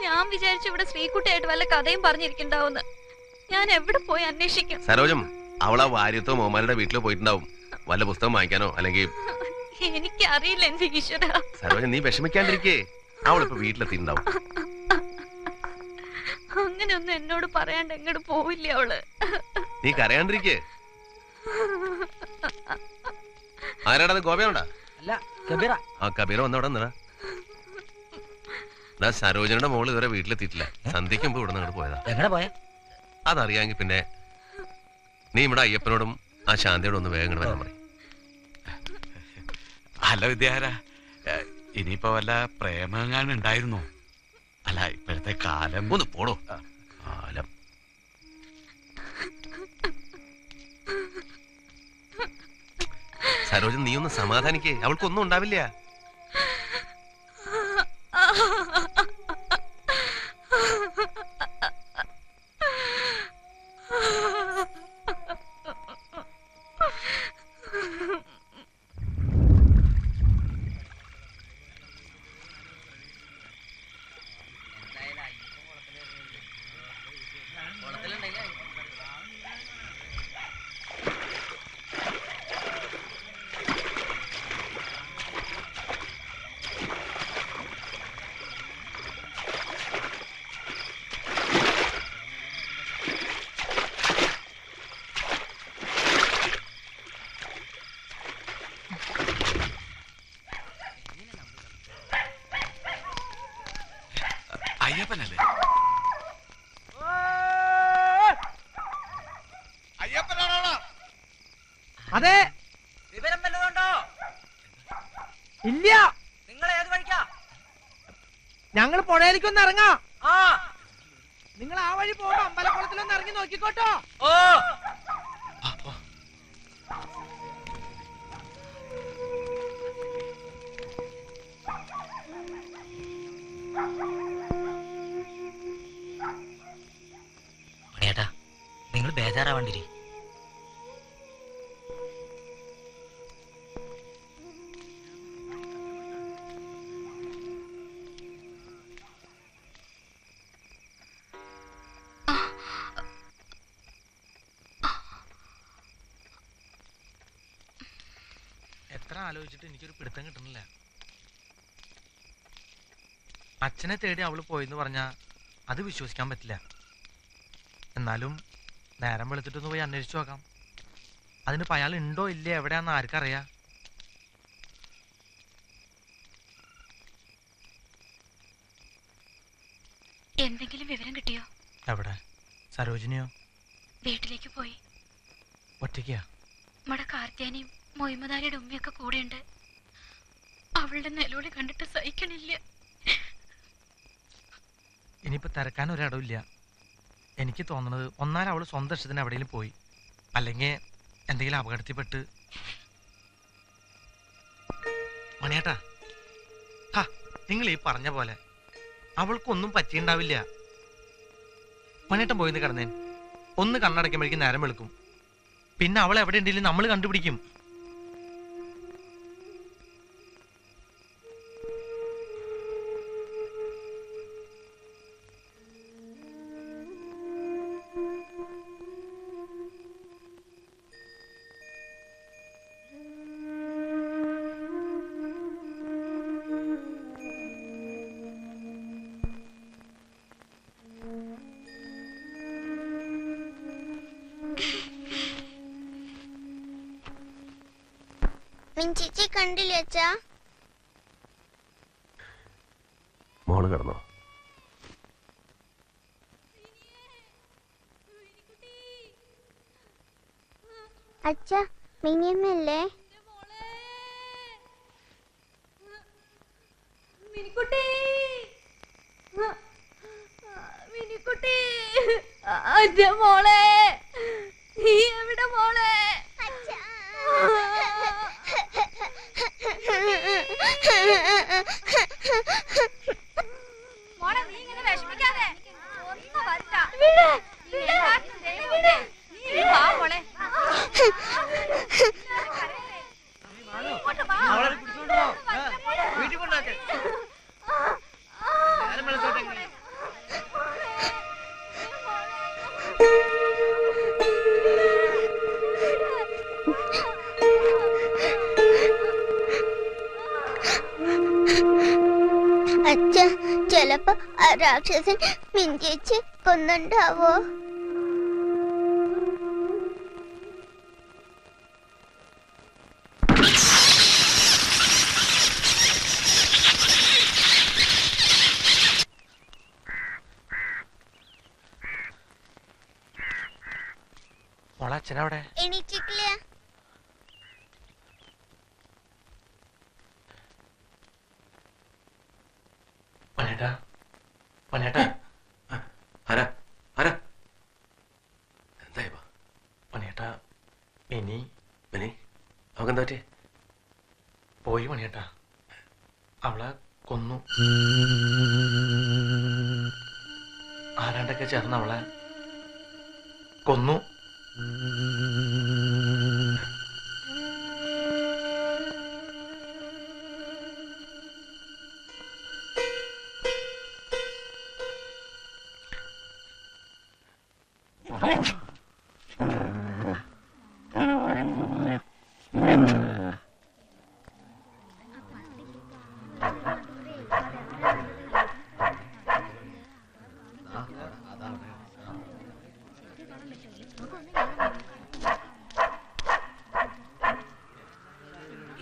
ഞാൻ വിചാരിച്ചു ഇവിടെ ശ്രീകുട്ടിയായിട്ട് വല്ല കഥയും പറഞ്ഞിരിക്കണ്ടാവുന്ന്. ഞാൻ എവിടെ പോയി അന്വേഷിക്കും? സരോജം, അവളാ വാര്യത്തോ മോമാരുടെ വീട്ടിലോ പോയിട്ടുണ്ടാവും. വല്ല പുസ്തകം വാങ്ങിക്കാനോ അല്ലെങ്കിൽ. എനിക്കറിയില്ല എന്റെ ഈശ്വര. സരോജം, നീ വിഷമിക്കാണ്ടിരിക്കേ. അവളിപ്പോ വീട്ടിലെത്തിണ്ടാവും. അങ്ങനെയൊന്നും എന്നോട് പറയാണ്ട് എങ്ങോട്ട് പോവില്ല അവള്. നീ കരയാണ്ടിരിക്കേ. ആരാടത്? ഗോപയാണോടാ? അല്ല, കബീറ. ആ കബീറ വന്നവിടെ നിന്നാ. സരോജനയുടെ മോള് ഇതുവരെ വീട്ടിലെത്തിയിട്ടില്ല. സന്ധ്യയ്ക്ക് മുമ്പ് ഇവിടെ നിന്ന് പോയതാ. എങ്ങനെ പോയ? അതറിയാമെങ്കിൽ പിന്നെ നീ ഇവിടെ അയ്യപ്പനോടും ആ ശാന്തിയോടും ഒന്ന് വേഗം വരാൻ പറയും. അല്ല വിദ്യാര, ഇനിയിപ്പോ വല്ല പ്രേമങ്ങാനും ഉണ്ടായിരുന്നോ? അല്ല, ഇപ്പോഴത്തെ കാലം. ഒന്ന് പോടോ. കാലം സരോജൻ, നീ ഒന്ന് സമാധാനിക്കേ. അവൾക്കൊന്നും ഉണ്ടാവില്ല. അയ്യപ്പനല്ലേ? അയ്യപ്പനാണോ? അതെ. വിവരം വല്ലതുണ്ടോ? ഇല്ല. നിങ്ങൾ ഏത് വഴിക്കാ? ഞങ്ങൾ പുഴയിലേക്കൊന്ന് ഇറങ്ങാം. ആ, നിങ്ങൾ ആ വഴി പോകുമ്പോ അമ്പലക്കുളത്തിലൊന്ന് ഇറങ്ങി നോക്കിക്കോട്ടോ. ഓ. മണിയേട്ടാ, നിങ്ങൾ ബേജാറാവണ്ടിരി. എത്ര ആലോചിച്ചിട്ട് എനിക്കൊരു പിടുത്തം കിട്ടുന്നില്ല. അച്ഛനെ തേടി അവള് പോയെന്ന് പറഞ്ഞാ അത് വിശ്വസിക്കാൻ പറ്റില്ല. എന്നാലും നേരം വെളുത്തിട്ടൊന്ന് പോയി അന്വേഷിച്ചു നോക്കാം. അതിനിപ്പോ അയാൾ ഉണ്ടോ ഇല്ലേ എവിടെയാന്ന് ആർക്കറിയാ? എന്തെങ്കിലും വിവരം കിട്ടിയോ? എവിടെ? സരോജിനിയോ? വീട്ടിലേക്ക് പോയി. ഒറ്റയ്ക്കാ? നമ്മുടെ കാർത്തിയാനിയും മൊയ്മദാരിയുടെ ഉമ്മയൊക്കെ കൂടെയുണ്ട്. അവളുടെ നിലവിളി കണ്ടിട്ട് സഹിക്കണില്ല. ഇനിയിപ്പോ തിരക്കാൻ ഒരിടമില്ല. എനിക്ക് തോന്നുന്നത് ഒന്നാൽ അവള് സ്വന്തം ഇഷ്ടത്തിന് എവിടെയെങ്കിലും പോയി, അല്ലെങ്കിൽ എന്തെങ്കിലും അപകടത്തിൽപ്പെട്ട്. മണിയേട്ടാ, ഹാ, നിങ്ങൾ ഈ പറഞ്ഞ പോലെ അവൾക്കൊന്നും പറ്റിയുണ്ടാവില്ല. മണിയേട്ടൻ പോയിന്ന് കിടന്നേൻ. ഒന്ന് കണ്ണടയ്ക്കുമ്പോഴേക്കും നേരം വെളുക്കും. പിന്നെ അവൾ എവിടെ ഉണ്ടെങ്കിലും നമ്മൾ കണ്ടുപിടിക്കും. മിഞ്ചിച്ചി കണ്ടില്ല അച്ഛാ. മോള് കിടന്നോ? അച്ഛ മിനിയമ്മല്ലേ? മിനിക്കുട്ടി, മിനിക്കുട്ടി, അച്ഛ മോളെ, നീ എവിടെ മോളെ? മോളെ നീ ഇങ്ങനെ വിഷമിക്കാതെ ഒന്നും വരണ്ട. നീ വാ മോളെ. വീട്ടിൽ കൊണ്ടാക്കെ അച്ഛ ചിലപ്പോ ആ രാക്ഷസൻ മിഞ്ചേച്ച് കൊന്നുണ്ടാവോ? മോളെ അച്ഛനവിടെ? എണീറ്റിട്ടില്ല. മണിയേട്ടാ, മണിയേട്ടാ. ആരാ ആരാ? എന്താ മണിയേട്ടാ, മിനി മിനി അവക്കെന്താ പറ്റിയേ? പോയി മണിയേട്ടാ. അവളെ കൊന്നു. ആരാണ്ടൊക്കെ ചേർന്ന് അവളെ കൊന്നു.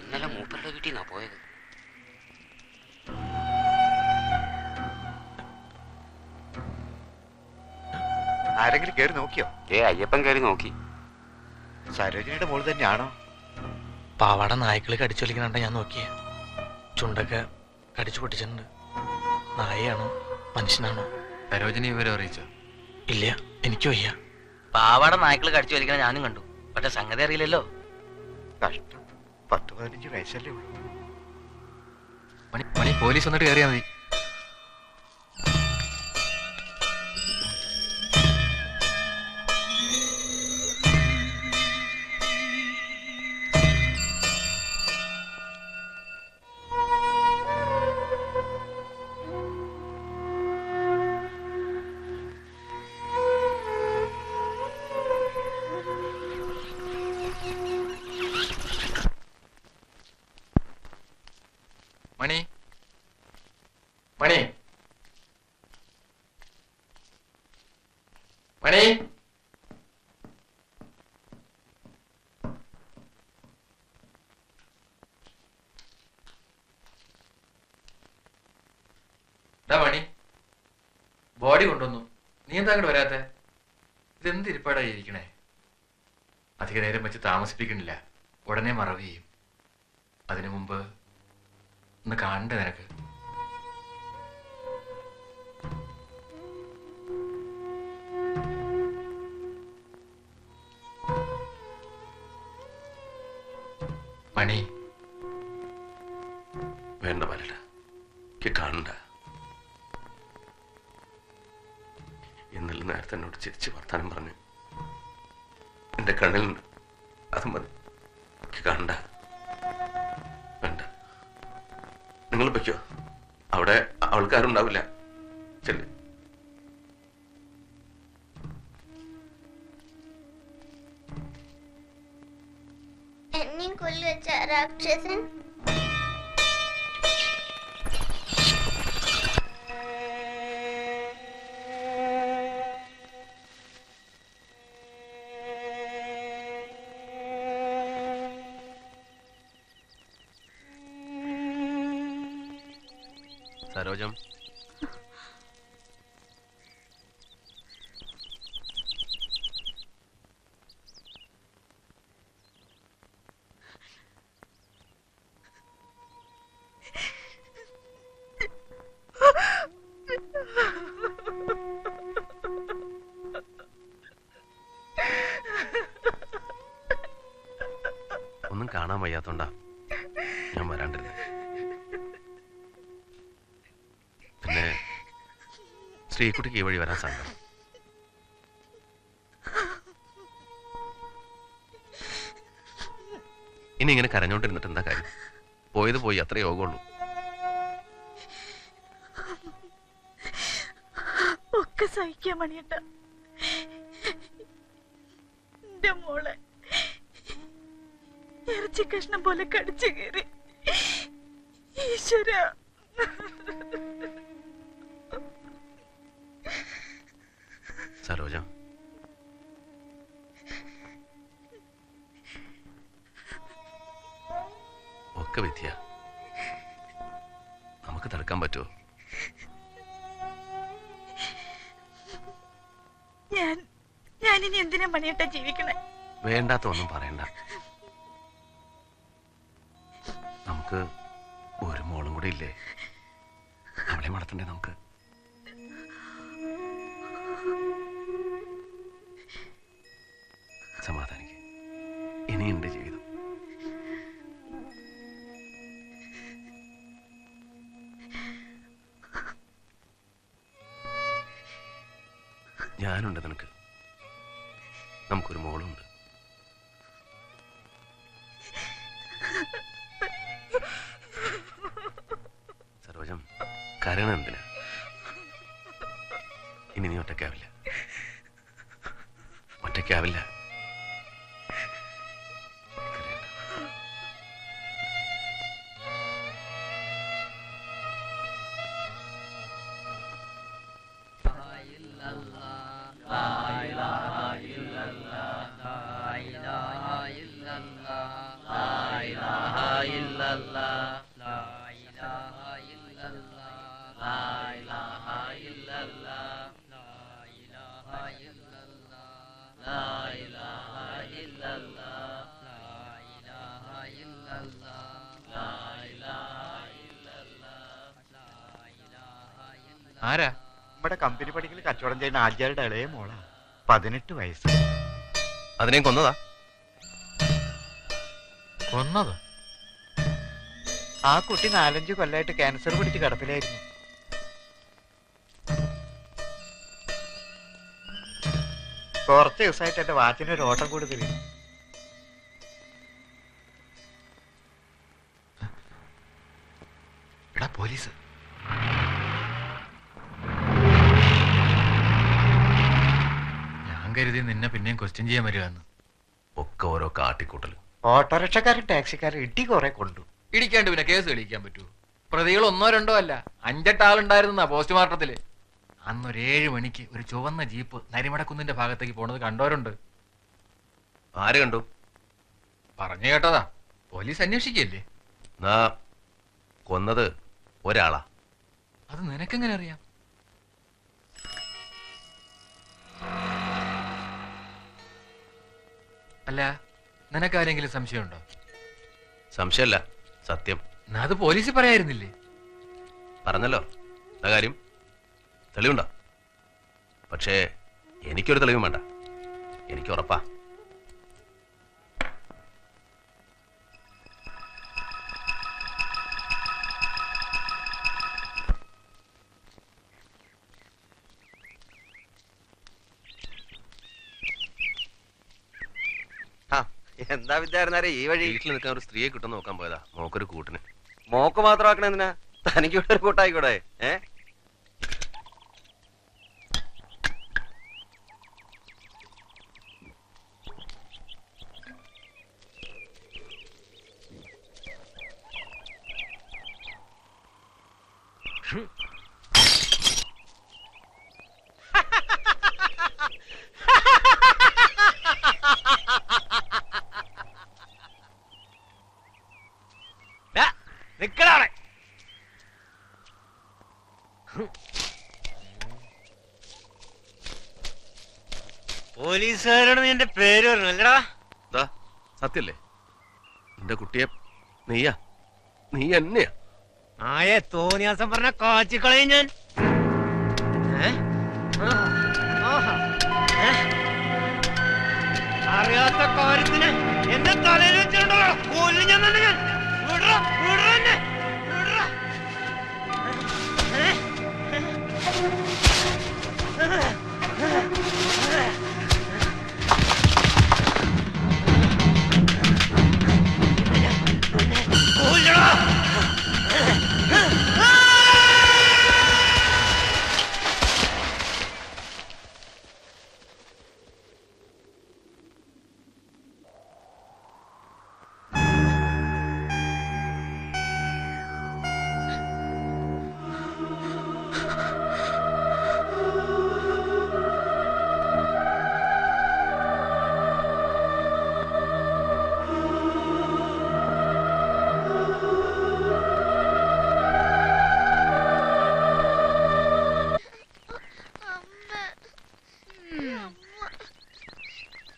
ഇന്നലെ മൂപ്പരുടെ വീട്ടിൽ നിന്നാ പോയത്. ആരെങ്കിലും കയറി നോക്കിയോ? അയ്യപ്പൻ കയറി നോക്കി. സരോജിനിയുടെ മോള് തന്നെയാണോ? പാവാട നായ്ക്കള് കടിച്ചു വലിക്കണ ഞാൻ നോക്കിയേ. ചുണ്ടൊക്കെ കടിച്ചു പൊട്ടിച്ചിട്ടുണ്ട്. നായയാണോ മനുഷ്യനാണോ? സരോജിനി വിവരം അറിയിച്ചോ? ഇല്ല, എനിക്ക് വയ്യ. പാവാട നായ്ക്കള് കടിച്ചു വലിക്കണ ഞാനും കണ്ടു. പക്ഷെ സംഗതി അറിയില്ലല്ലോ. കഷ്ടം, 10-15 വയസ്സല്ലേ ഉള്ളൂ. മണി പോലീസ് വന്നിട്ട് കയറിയാ മതി. മണി മണി മണി മണി ബോഡി കൊണ്ടുവന്നു. നീ എന്താ അങ്ങോട്ട് വരാത്തെ? ഇതെന്ത് ഇരിപ്പാടായി ഇരിക്കണേ? അധിക നേരം വെച്ച് താമസിപ്പിക്കണില്ല, ഉടനെ മറവ് ചെയ്യും. അതിനു മുമ്പ് ഒന്ന് കാണണ്ടേ നിനക്ക്? മണി വേണ്ട വരല, കാണണ്ട. ഇന്നലെ നേരത്തെ എന്നോട് ചിരിച്ച് വർത്താനം പറഞ്ഞു. എന്റെ കണ്ണിലുണ്ട്, അത് മതി. കാണണ്ട, വേണ്ട. നിങ്ങൾ പൊയ്ക്കോ, അവിടെ ആൾക്കാരുണ്ടാവില്ല. ചെല്ല്. എന്നെയും കൊല്ലുവച്ച രാക്ഷസൻ. സരോജം, ഒന്നും കാണാൻ വയ്യാത്തോണ്ടാ ഞാൻ വരാണ്ടിരുന്നത്. പിന്നെ ശ്രീകുട്ടിക്ക് ഈ വഴി വരാൻ സങ്കടം. ഇനി ഇങ്ങനെ കരഞ്ഞോണ്ടിരുന്നിട്ട് എന്താ കാര്യം? പോയത് പോയി, അത്രേ യോഗമുള്ളൂ. ഒക്കെ സഹിക്കാൻ മണിയണ്ട. എന്റെ മോളെ ഇറച്ചി കഷ്ണം പോലെ കടിച്ചു കയറി. ഈശ്വര, സരോജം, ഒക്കെ വിദ്യ. നമുക്ക് തടുക്കാൻ പറ്റുമോ? ഞാനിനി എന്തിനാ മണിയേട്ടാ ജീവിക്കണേ? വേണ്ടാത്ത ഒന്നും പറയണ്ട. നമുക്ക് ഒരു മോളും കൂടി ഇല്ലേ? അവളെ വളർത്തണ്ടേ നമുക്ക്? സമാധാനിക്ക്, ഇനിയുണ്ട് ജീവിതം. ഞാനുണ്ട് നിനക്ക്. നമുക്കൊരു മോളുണ്ട്. സരോജം, കരയണം എന്തിനാ? ഇനി നീ ഒറ്റയ്ക്കാവില്ല, ഒറ്റയ്ക്കാവില്ല. ആരാ? നമ്മുടെ കമ്പനി പഠിക്കൽ കച്ചവടം ചെയ്യുന്ന ആചാരുടെ ഇളയ മോളാ. 18 വയസ്സ്. അതിനെ കൊന്നതാ? കൊന്നതോ? ആ കുട്ടി 4-5 കൊല്ലമായിട്ട് ക്യാൻസർ പിടിച്ച് കിടപ്പിലായിരുന്നു. കുറച്ച് ദിവസമായിട്ട് എന്റെ വാച്ചിനൊരു ഓട്ടം കൂടുതൽ. എടാ പോലീസ്! ഞാൻ കരുതി നിന്നെ പിന്നെയും ക്വസ്റ്റ്യൻ ചെയ്യാൻ വരുവാന്ന്. ഒക്കെ ഓരോ കാട്ടിക്കൂട്ടൽ. ഓട്ടോറിക്ഷക്കാരും ടാക്സിക്കാരും ഇടി കുറെ കൊണ്ടു. ഇടിക്കാണ്ട് പിന്നെ കേസ് തെളിയിക്കാൻ പറ്റുമോ? പ്രതികൾ 1-2 അല്ല, 5-8 ആളുണ്ടായിരുന്നാ പോസ്റ്റ്മോർട്ടത്തില്. അന്നൊരു 7 മണിക്ക് ഒരു ചുവന്ന ജീപ്പ് നരിമടക്കുന്നിന്റെ ഭാഗത്തേക്ക് പോണത് കണ്ടവരുണ്ട്. ആര് കണ്ടു? പറഞ്ഞു കേട്ടതാ. പോലീസ് അന്വേഷിക്കല്ലേ? കൊന്നത് ഒരാളാ. അത് നിനക്കെങ്ങനെ അറിയാം? അല്ല, നിനക്കാരെങ്കിലും സംശയമുണ്ടോ? സംശയമല്ല, സത്യം. അത് പോലീസ് പറയായിരുന്നില്ലേ? പറഞ്ഞല്ലോ. എന്താ കാര്യം? തെളിവുണ്ടോ? പക്ഷേ എനിക്കൊരു തെളിവും വേണ്ട, എനിക്ക് ഉറപ്പാ. എന്താ വിദ്യാർത്ഥി ഈ വഴി? വീട്ടിൽ നിൽക്കാൻ ഒരു സ്ത്രീയെ കിട്ടുന്ന നോക്കാൻ പോയതാ. മോക്കൊരു കൂട്ടിന്. മോക്ക് മാത്രമാക്കണ എന്തിനാ? തനിക്ക് ഒരു കൂട്ടായിക്കൂടെ? പോലീസുകാരോട് നിന്റെ പേര് പറഞ്ഞു അല്ലടാ? സത്യല്ലേ? എന്റെ കുട്ടിയെ നീയാ? നീ എന്നെയാ? ആയെ തോന്നിയാസം പറഞ്ഞ കാച്ചിക്കളയും ഞാൻ. അറിയാത്ത കാര്യത്തിന് എന്റെ തലയിൽ വെച്ചിട്ടുണ്ടോ കൊല്ലു ഞാൻ തന്നെ ഞാൻ. വിടറ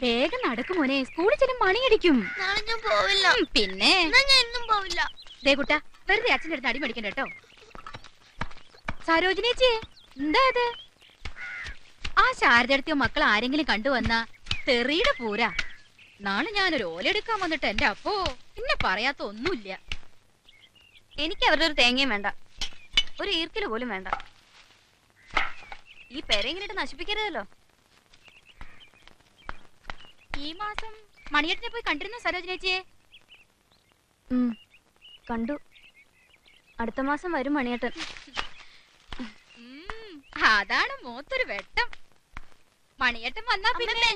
വേഗം നടക്കും മോനെ, സ്കൂളിൽ ചെല്ലും മണിയടിക്കും. നാളെ ഞാൻ പോവില്ല. പിന്നെ ഞാൻ എന്നും പോവില്ല. ദേ കുട്ടാ, വെറുതെ അച്ഛൻ്റെ അടുത്ത് അടി മേടിക്കണ്ട കേട്ടോ. സരോജിനേച്ചിയെ എന്താ ഇത്? ആ ശാരദയോ മക്കൾ ആരെങ്കിലും കണ്ടുവന്നാ തെറിയുടെ പൂരാ. നാളെ ഞാനൊരു ഓലെടുക്കാൻ വന്നിട്ട് എന്റെ അപ്പോ പിന്നെ പറയാത്ത ഒന്നുമില്ല. എനിക്ക് അവരുടെ ഒരു തേങ്ങയും വേണ്ട, ഒരു ഈർക്കില് പോലും വേണ്ട. ഈ പെരയിങ്ങനെ നശിപ്പിക്കരുതല്ലോ. ഈ മാസം മണിയേട്ടനെ പോയി കണ്ടിരുന്നു സരോജിനേച്ചിയെ? കണ്ടു. അടുത്ത മാസം വരും മണിയേട്ടൻ. അതാണ് മൂത്തൊരു വെട്ടം. മണിയേട്ടൻ വന്നാ പിന്നെ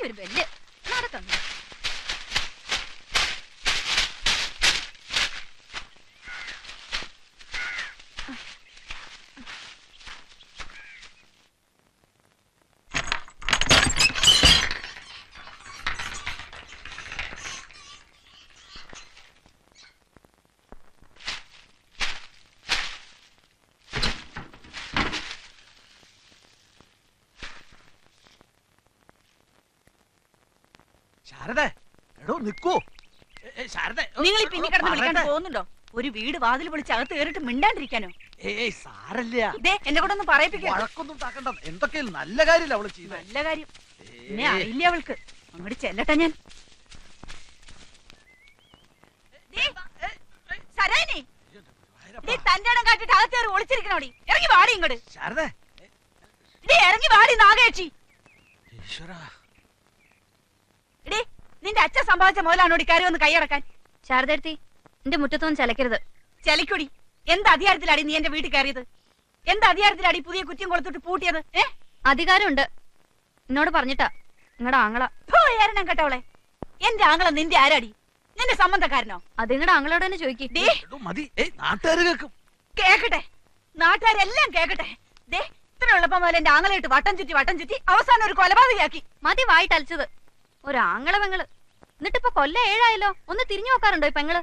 ഒരു ബെല്ല് നടക്കുന്നു. ശാരദ, എടോ നിക്കൂ. ശാരദ, നിങ്ങൾ ഈ പിന്നെ കിടന്ന് വിളിക്കാണ്ട് പോകുന്നുണ്ടോ? ഒരു വീട് വാതിൽ വിളിച്ച് അകത്ത് കയറിട്ട് മിണ്ടാണ്ടിരിക്കാനോ? ഏയ് സാരല്ല. എന്നെ കൂടെ ഒന്ന് പറയിപ്പിക്കാം. വഴക്കൊന്നും ഉണ്ടാക്കണ്ട. എന്തൊക്കെയും നല്ല കാര്യമില്ല അവള് ചെയ്യുന്നത്. നല്ല കാര്യം. എന്നെ അറിയില്ല അവൾക്ക്. അങ്ങോട്ട് ചെല്ലട്ടെ ഞാൻ. തന്റെ ഇടം കാട്ടിട്ട് അകത്ത് കയറി ഒളിച്ചിരിക്കണോടി. ഇറങ്ങി വാടി ഇങ്ങോട്ട്. ശാരദ, ഇറങ്ങി വാടി നാഗേച്ചി. ഈശ്വരാ, നിന്റെ അച്ഛൻ സംഭവിച്ച മുതലാണോടി കയറി ഒന്ന് കൈയടക്കാൻ. ശാരദാർത്തി, എന്റെ മുറ്റത്തൊന്നും ചലക്കരുത്. ചലിക്കൊടി. എന്ത് അധികാരത്തിലാടി നീ എന്റെ വീട്ടിൽ കയറിയത്? എന്ത് അധികാരത്തിലാടി പുതിയ കുറ്റിയും കൊളുത്തിട്ട് പൂട്ടിയത്? അധികാരമുണ്ട്, എന്നോട് പറഞ്ഞിട്ടാ നിങ്ങളുടെ ആങ്ങള. ഏരണം കേട്ടവളെ. എന്റെ ആങ്ങള നിന്റെ ആരാടി? നിന്റെ സംബന്ധക്കാരനോ? അത് നിങ്ങളുടെ ആങ്ങളോട് തന്നെ ചോദിക്കേ. കേക്കട്ടെ, നാട്ടുകാരെല്ലാം കേക്കട്ടെ. ദേ, ഇത്ര എളുപ്പം മുതൽ എന്റെ ആങ്ങളായിട്ട് വട്ടം ചുറ്റി അവസാനം ഒരു കൊലപാതകയാക്കി. മതി വായിട്ടലച്ചത്. ഒരാങ്ങള പെങ്ങള്, എന്നിട്ടിപ്പോ കൊല്ല 7 ആയല്ലോ. ഒന്ന് തിരിഞ്ഞു നോക്കാറുണ്ടോ ഈ പെങ്ങള്?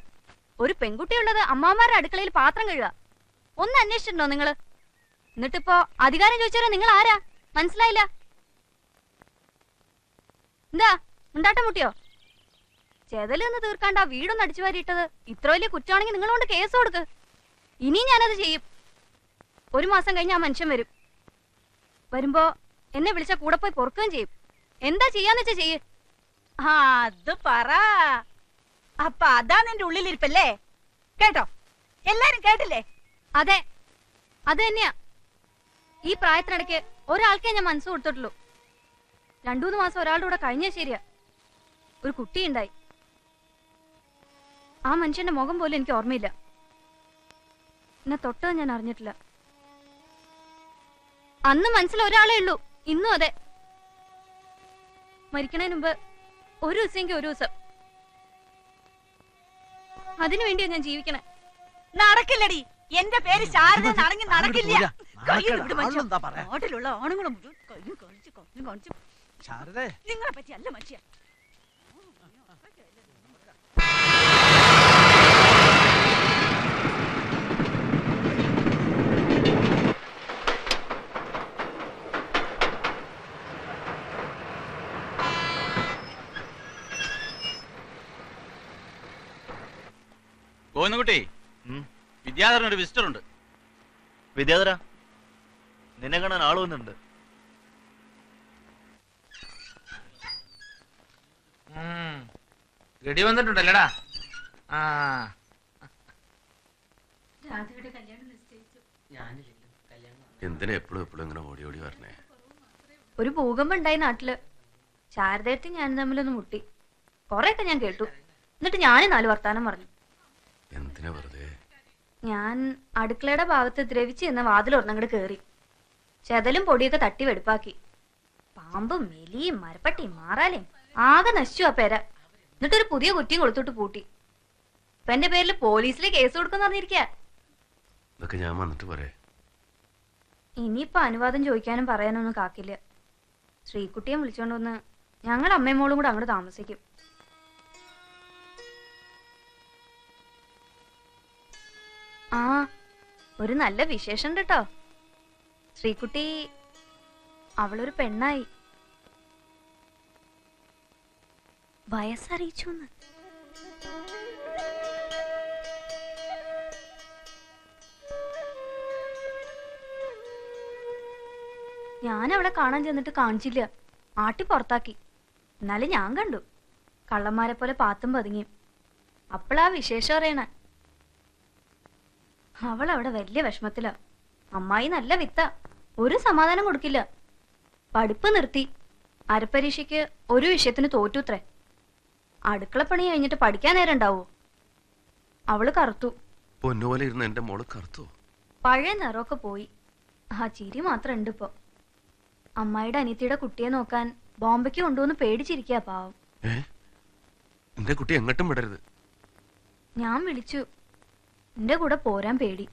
ഒരു പെൺകുട്ടിയുള്ളത് അമ്മാമാരുടെ അടുക്കളയിൽ പാത്രം കഴുകുക. ഒന്ന് അന്വേഷിച്ചിട്ടുണ്ടോ നിങ്ങള്? എന്നിട്ടിപ്പോ അധികാരം ചോദിച്ചാലോ നിങ്ങൾ ആരാ? മനസ്സിലായില്ല. എന്താ ഉണ്ടാട്ടം മുട്ടിയോ? ചെതലൊന്ന് തീർക്കാണ്ട് ആ വീടൊന്ന് അടിച്ചു വാരിയിട്ടത് ഇത്ര വലിയ കുറ്റമാണെങ്കിൽ നിങ്ങളോണ്ട് കേസ് കൊടുക്ക്. ഇനിയും ഞാനത് ചെയ്യും. 1 മാസം കഴിഞ്ഞ് ആ മനുഷ്യൻ വരും. വരുമ്പോ എന്നെ വിളിച്ച കൂടെ പോയി പൊറുക്കുകയും ചെയ്യും. എന്താ ചെയ്യാന്ന് വെച്ചാ ചെയ്യ്. അത് പറ. അപ്പൊ അതാ നിന്റെ ഉള്ളിലിരിപ്പല്ലേ? കേട്ടോ? എല്ലാരും കേട്ടില്ലേ? അതെ, അത് തന്നെയാ. ഈ പ്രായത്തിനിടയ്ക്ക് ഒരാൾക്കേ ഞാൻ മനസ്സ് കൊടുത്തിട്ടുള്ളൂ. 2-3 മാസം ഒരാളുടെ കൂടെ കഴിഞ്ഞാൽ ശരിയാ. ഒരു കുട്ടിയുണ്ടായി. ആ മനുഷ്യന്റെ മുഖം പോലും എനിക്ക് ഓർമ്മയില്ല. എന്നെ തൊട്ടത് ഞാൻ അറിഞ്ഞിട്ടില്ല. അന്ന് മനസ്സിൽ ഒരാളേ ഉള്ളൂ, ഇന്നും അതെ. മരിക്കണതിന് മുമ്പ് ഒരു ദിവസമെങ്കിൽ ഒരു ദിവസം. അതിനു വേണ്ടിയാ ഞാൻ ജീവിക്കണേ. നടക്കില്ലടി. എന്റെ പേര് ശാരദ നടങ്ങി നടക്കില്ല. നാട്ടിലുള്ള ആണുങ്ങളും കാണിച്ചു. നിങ്ങളെ പറ്റി അല്ല മനുഷ്യ. കോന്നുകുട്ടി, വിദ്യാധരൻ ഒരു വിസിറ്റർ ഉണ്ട്. വിദ്യാധര, നിന്നെ കാണാൻ ആള് വന്നിട്ടുണ്ട്. ഗഡി വന്നിട്ടുണ്ടല്ലേടാ. ആ എന്തിനാ എപ്പോഴും എപ്പോഴും ഇങ്ങനെ ഓടി ഓടി വരണേ? ഒരു ഭൂകമ്പം ഉണ്ടായി നാട്ടില്. ശാരദയത്തി ഞാൻ തമ്മിലൊന്ന് മുട്ടി. കൊറേയൊക്കെ ഞാൻ കേട്ടു. എന്നിട്ട് ഞാൻ 4 വർത്താനം പറഞ്ഞു. എന്തിനാ വെറുതെ? ഞാൻ അടുക്കളയുടെ ഭാഗത്ത് ദ്രവിച്ച് എന്ന വാതിലൊരെണ്ണങ്ങട് കേറി. ചെതലും പൊടിയൊക്കെ തട്ടി വെടുപ്പാക്കി. പാമ്പും മെലിയും മരപ്പട്ടിയും മാറാലേയും ആകെ നശിച്ചു ആ പേര. എന്നിട്ടൊരു പുതിയ കുറ്റിയും കൊടുത്തിട്ട് പൂട്ടി. ഇപ്പൊ എന്റെ പേരിൽ പോലീസിൽ കേസ് കൊടുക്കുന്ന പറഞ്ഞിരിക്ക. ഇതൊക്കെ ഞാൻ വന്നിട്ട് പോരെ? ഇനിയിപ്പൊ അനുവാദം ചോദിക്കാനും പറയാനൊന്നും കാക്കില്ല. ശ്രീകുട്ടിയെ വിളിച്ചോണ്ടൊന്ന് ഞങ്ങൾ അമ്മയും മോളും കൂടെ അങ്ങോട്ട് താമസിക്കും. ആ, ഒരു നല്ല വിശേഷം ഉണ്ട് കേട്ടോ. ശ്രീകുട്ടി അവളൊരു പെണ്ണായി. വയസ്സറിയിച്ചു. ഞാൻ അവളെ കാണാൻ ചെന്നിട്ട് കാണിച്ചില്ല. ആട്ടി പുറത്താക്കി. എന്നാലും ഞാൻ കണ്ടു, കള്ളന്മാരെ പോലെ പാത്തും പതുങ്ങിയും. അപ്പോഴാ വിശേഷം അറിയണ. അവൾ അവിടെ വലിയ വിഷമത്തിലാ. അമ്മായി നല്ല വിത്ത, ഒരു സമാധാനം കൊടുക്കില്ല. പഠിപ്പ് നിർത്തി. അരപ്പരീക്ഷയ്ക്ക് ഒരു വിഷയത്തിന് തോറ്റുത്രേ. അടുക്കളപ്പണി കഴിഞ്ഞിട്ട് പഠിക്കാൻ നേരം ഉണ്ടാവോ? അവള് കറുത്തു. പൊന്നുപോലെ ഇരുന്ന് എന്റെ മോള് കറുത്തു. പഴയ നിറമൊക്കെ പോയി. ആ ചിരി മാത്രം ഉണ്ട് ഇപ്പൊ. അമ്മായിയുടെ അനിയത്തിയുടെ കുട്ടിയെ നോക്കാൻ ബോംബെക്ക് കൊണ്ടുവന്ന് പേടിച്ചിരിക്കാ പാവം. എന്റെ കുട്ടി എങ്ങോട്ടും വിടരുത്. ഞാൻ വിളിച്ചു. എന്റെ കൂടെ പോരാൻ പേടി.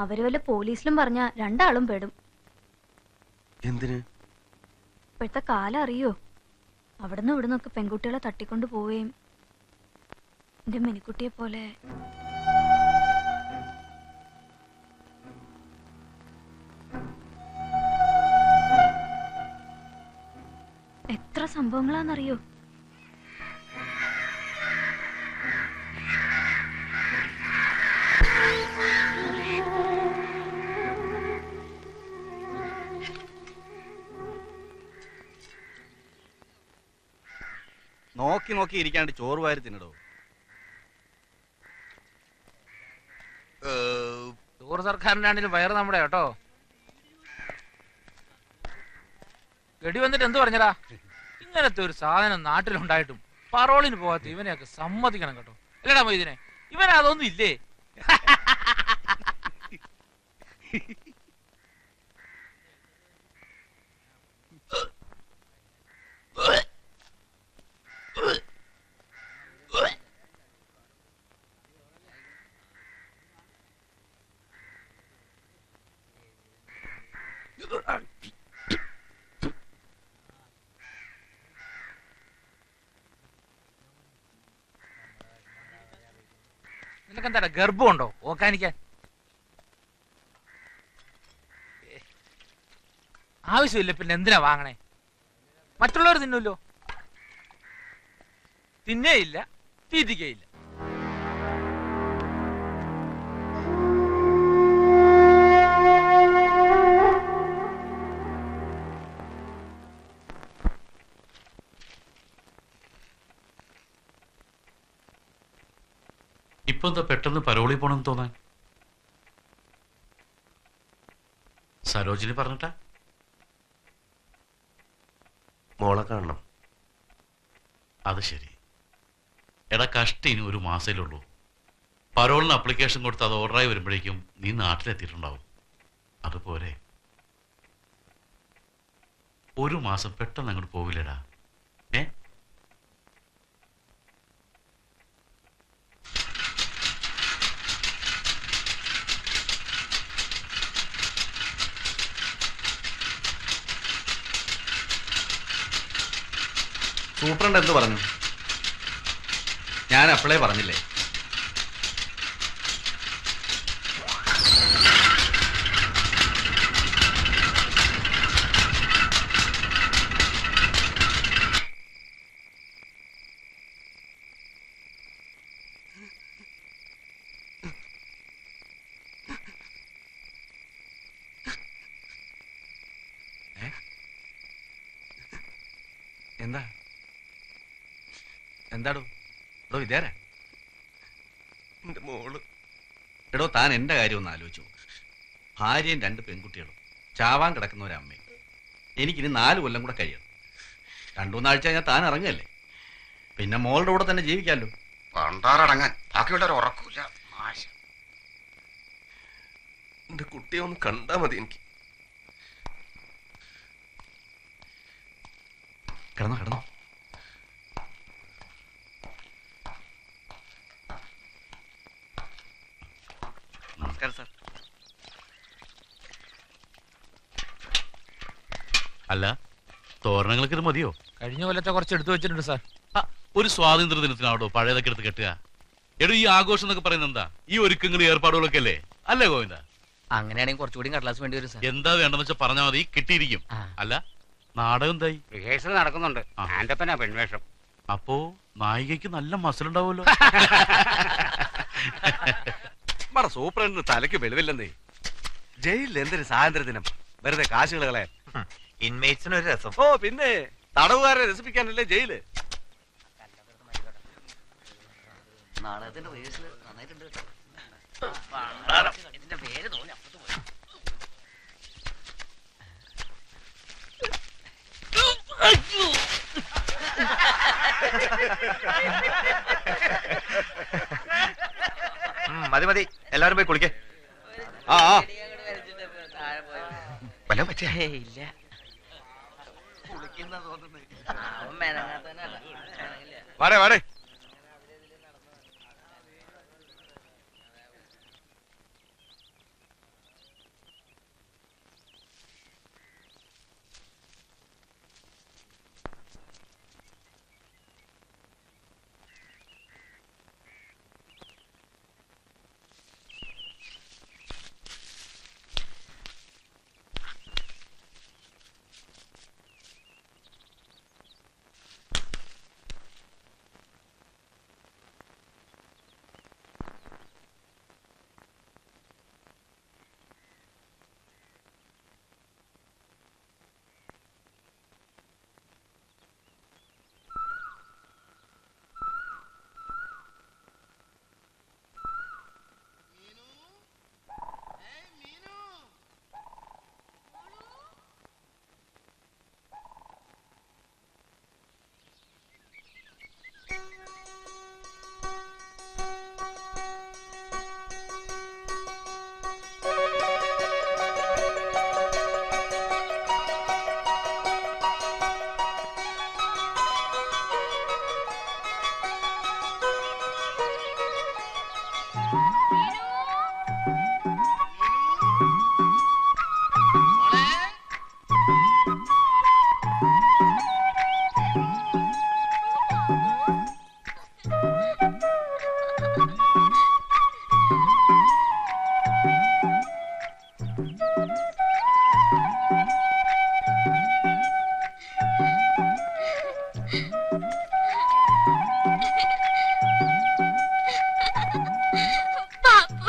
അവര് വല്ല പോലീസിലും പറഞ്ഞ 2 ആളും പെടും. എന്തിന്? ഇപ്പോഴത്തെ കാലം അറിയോ? അവിടുന്ന് ഇവിടുന്നൊക്കെ പെൺകുട്ടികളെ തട്ടിക്കൊണ്ടു പോവുകയും എന്റെ മിനിക്കുട്ടിയെ പോലെ. എത്ര സംഭവങ്ങളാന്നറിയോ? നോക്കി നോക്കി ഇരിക്കാണ്ട് ചോറ് വാരി തിന്നിടോ. ചോറ് സർക്കാരിന്റെ ആണെങ്കിലും വയറ് നമ്മുടെ കേട്ടോ. ഗഡി വന്നിട്ട് എന്ത് പറഞ്ഞടാ? ഇങ്ങനത്തെ ഒരു സാധനം നാട്ടിലുണ്ടായിട്ടും പറോളിന് പോകാത്ത ഇവനെയൊക്കെ സമ്മതിക്കണം കേട്ടോ. അല്ലടാ മൊയ്തീനെ, ഇവനതൊന്നും ഇല്ലേ? നിനക്കെന്താ ഗർഭമുണ്ടോ ഓക്കാനിക്കാൻ? ആവശ്യമില്ല, പിന്നെ എന്തിനാ വാങ്ങണേ? മറ്റുള്ളവർ തിന്നല്ലോ. തിന്നേയില്ല, തീറ്റിക്കയില്ല. ഇപ്പൊ എന്താ പെട്ടെന്ന് പരോളി പോണെന്ന് തോന്നാൻ? സരോജിനി പറഞ്ഞിട്ടാ? മോളെ കാണണം. അത് ശരി. എടാ കഷ്ടി, ഇനി 1 മാസമേയുള്ളൂ. പരോളിന് അപ്ലിക്കേഷൻ കൊടുത്ത് അത് ഓർഡറായി വരുമ്പോഴേക്കും നീ നാട്ടിലെത്തിയിട്ടുണ്ടാവും. അതുപോലെ 1 മാസം പെട്ടെന്ന് അങ്ങോട്ട് പോവില്ലടാ. സൂപ്രണ്ട് എന്ത് പറഞ്ഞു? ഞാൻ അപ്പളേ പറഞ്ഞില്ലേ. എന്താ എന്താടോ എടോ ഇതേരാ എന്റെ മോള്. എടോ താൻ എന്റെ കാര്യം ഒന്ന് ആലോചിച്ചു. ഭാര്യയും 2 പെൺകുട്ടികളും ചാവാൻ കിടക്കുന്ന ഒരമ്മയും. എനിക്കിനി 4 കൊല്ലം കൂടെ കഴിയണം. 2-3 ആഴ്ച ഞാൻ താൻ ഇറങ്ങല്ലേ, പിന്നെ മോളുടെ കൂടെ തന്നെ ജീവിക്കാമല്ലോ. പണ്ടാറടങ്ങാൻ ബാക്കിയുള്ളവർ ഉറക്കൂല. എന്റെ കുട്ടിയെ ഒന്ന് കണ്ടാ മതി എനിക്ക്. കിടന്നോ കിടന്നോ. നമസ്കാരം സാർ. അല്ല, തോരണങ്ങൾക്ക് ഇത് മതിയോ? കഴിഞ്ഞ കൊല്ലത്തെ കുറച്ച് എടുത്തു വെച്ചിട്ടുണ്ട് സാർ. ഒരു സ്വാതന്ത്ര്യ ദിനത്തിനാവട്ടോ പഴയതൊക്കെ എടുത്ത് കെട്ടുക? എടോ, ഈ ആഘോഷം എന്നൊക്കെ പറയുന്നത് എന്താ? ഈ ഒരുക്കങ്ങളും ഏർപ്പാടുകളൊക്കെ അല്ലേ? അല്ലേ ഗോവിന്ദ? അങ്ങനെയാണെങ്കിൽ കുറച്ചുകൂടി കടലാസ് വേണ്ടി വരും സാർ. എന്താ വേണ്ടെന്ന് വെച്ചാൽ പറഞ്ഞാൽ മതി, കിട്ടിയിരിക്കും. അല്ല, നാടകം എന്തായി? റിഹേഴ്സൽ നടക്കുന്നുണ്ട്. ആന്റപ്പനാ പെൺവേഷം. അപ്പോ നായികയ്ക്ക് നല്ല മസിലുണ്ടാവുമല്ലോ. സൂപ്രണ്ടിന് തലയ്ക്ക് വെളിവില്ലെന്നേ. ജയിലിൽ എന്തൊരു സ്വാതന്ത്ര്യ ദിനം, വെറുതെ കാശുകളെ. ഇൻമേറ്റ്സിന് ഒരു രസം. ഓ പിന്നെ തടവുകാരെ രസിപ്പിക്കാനല്ലേ ജയില്. നാടകത്തിന്റെ റിഹേഴ്സൽ നന്നായിട്ടുണ്ട്. ഇതിന്റെ പേര് തോന്നി അപ്പുറത്ത് പോയി. മതി മതി, എല്ലാവരും പോയി കുളിക്കേ. വല്ല പറ്റിയേ ഇല്ല. വാടേ വാടേ. പാപ്പ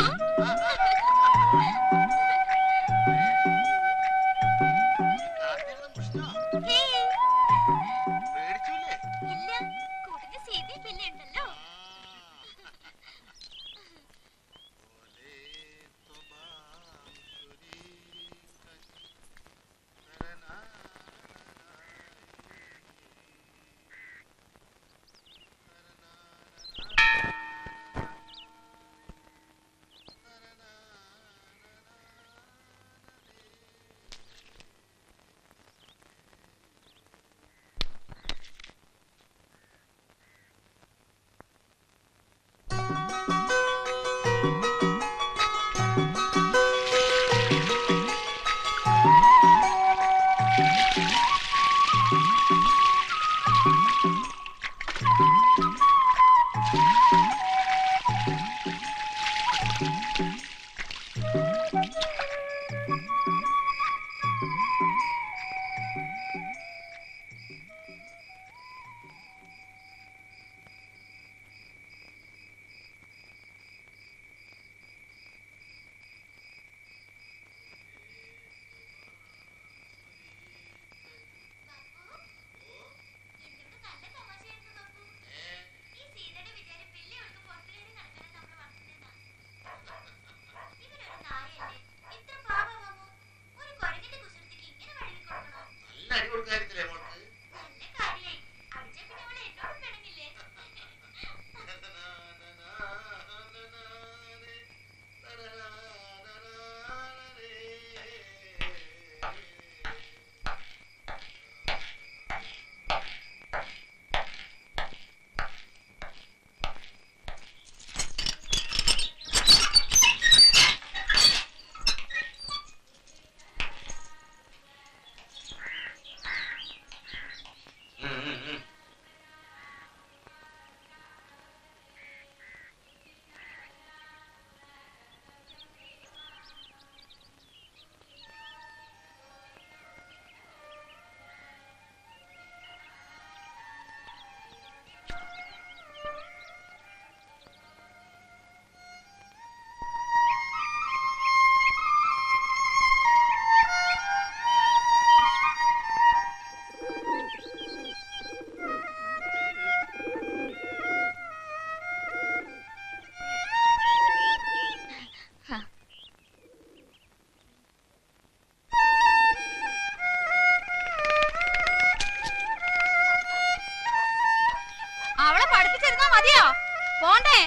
പോണ്ടേ,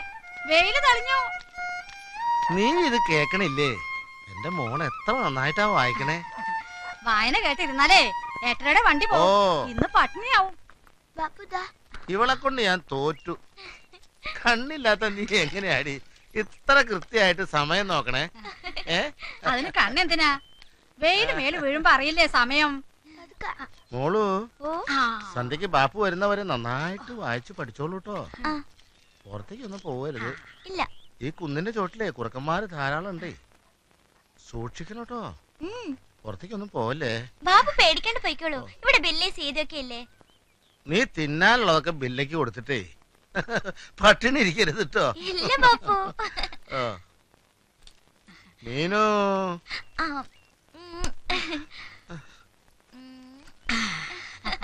വെയില് തെളിഞ്ഞു. നീ ഇത് കേക്കണില്ലേ? എന്റെ മോൻ എത്ര നന്നായിട്ടാ വായിക്കണേ. വായന കേട്ടിരുന്നാലേ ഏട്ടരുടെ വണ്ടി പോകും. ഇന്ന് പട്ടിണിയാവും. ഇവളെ കൊണ്ട് ഞാൻ തോറ്റു. കണ്ണില്ലാത്ത നീ എങ്ങനെയാടി ഇത്ര കൃത്യമായിട്ട് സമയം നോക്കണേ? അതിന് കണ്ണെന്തിനാ? വെയില് മേല് വീഴുമ്പോ അറിയില്ലേ സമയം? മോളു, സന്ധ്യക്ക് ബാപ്പു വരുന്നവരെ നന്നായിട്ട് വായിച്ചു പഠിച്ചോളൂ കേട്ടോ. പുറത്തേക്കൊന്നും പോവരുത്. ഈ കുന്നിന്റെ ചോട്ടിലേ കുറുക്കന്മാര് ധാരാളം ഉണ്ടേ, സൂക്ഷിക്കണം കേട്ടോ. പുറത്തേക്കൊന്നും പോവല്ലേ. ബാബു പേടിക്കാണ്ട് പോയിക്കോളൂ, ഇവിടെ ബില്ലേ സീതൊക്കെ ഇല്ലേ. നീ തിന്നാനുള്ളതൊക്കെ ബില്ലേക്ക് കൊടുത്തിട്ടേ പട്ടിണി ഇരിക്കരുത് കേട്ടോ. മീനു,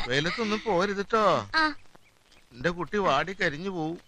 വെയിലത്തൊന്നും പോരുത് കേട്ടോ. എന്റെ കുട്ടി വാടി കരിഞ്ഞു പോവും.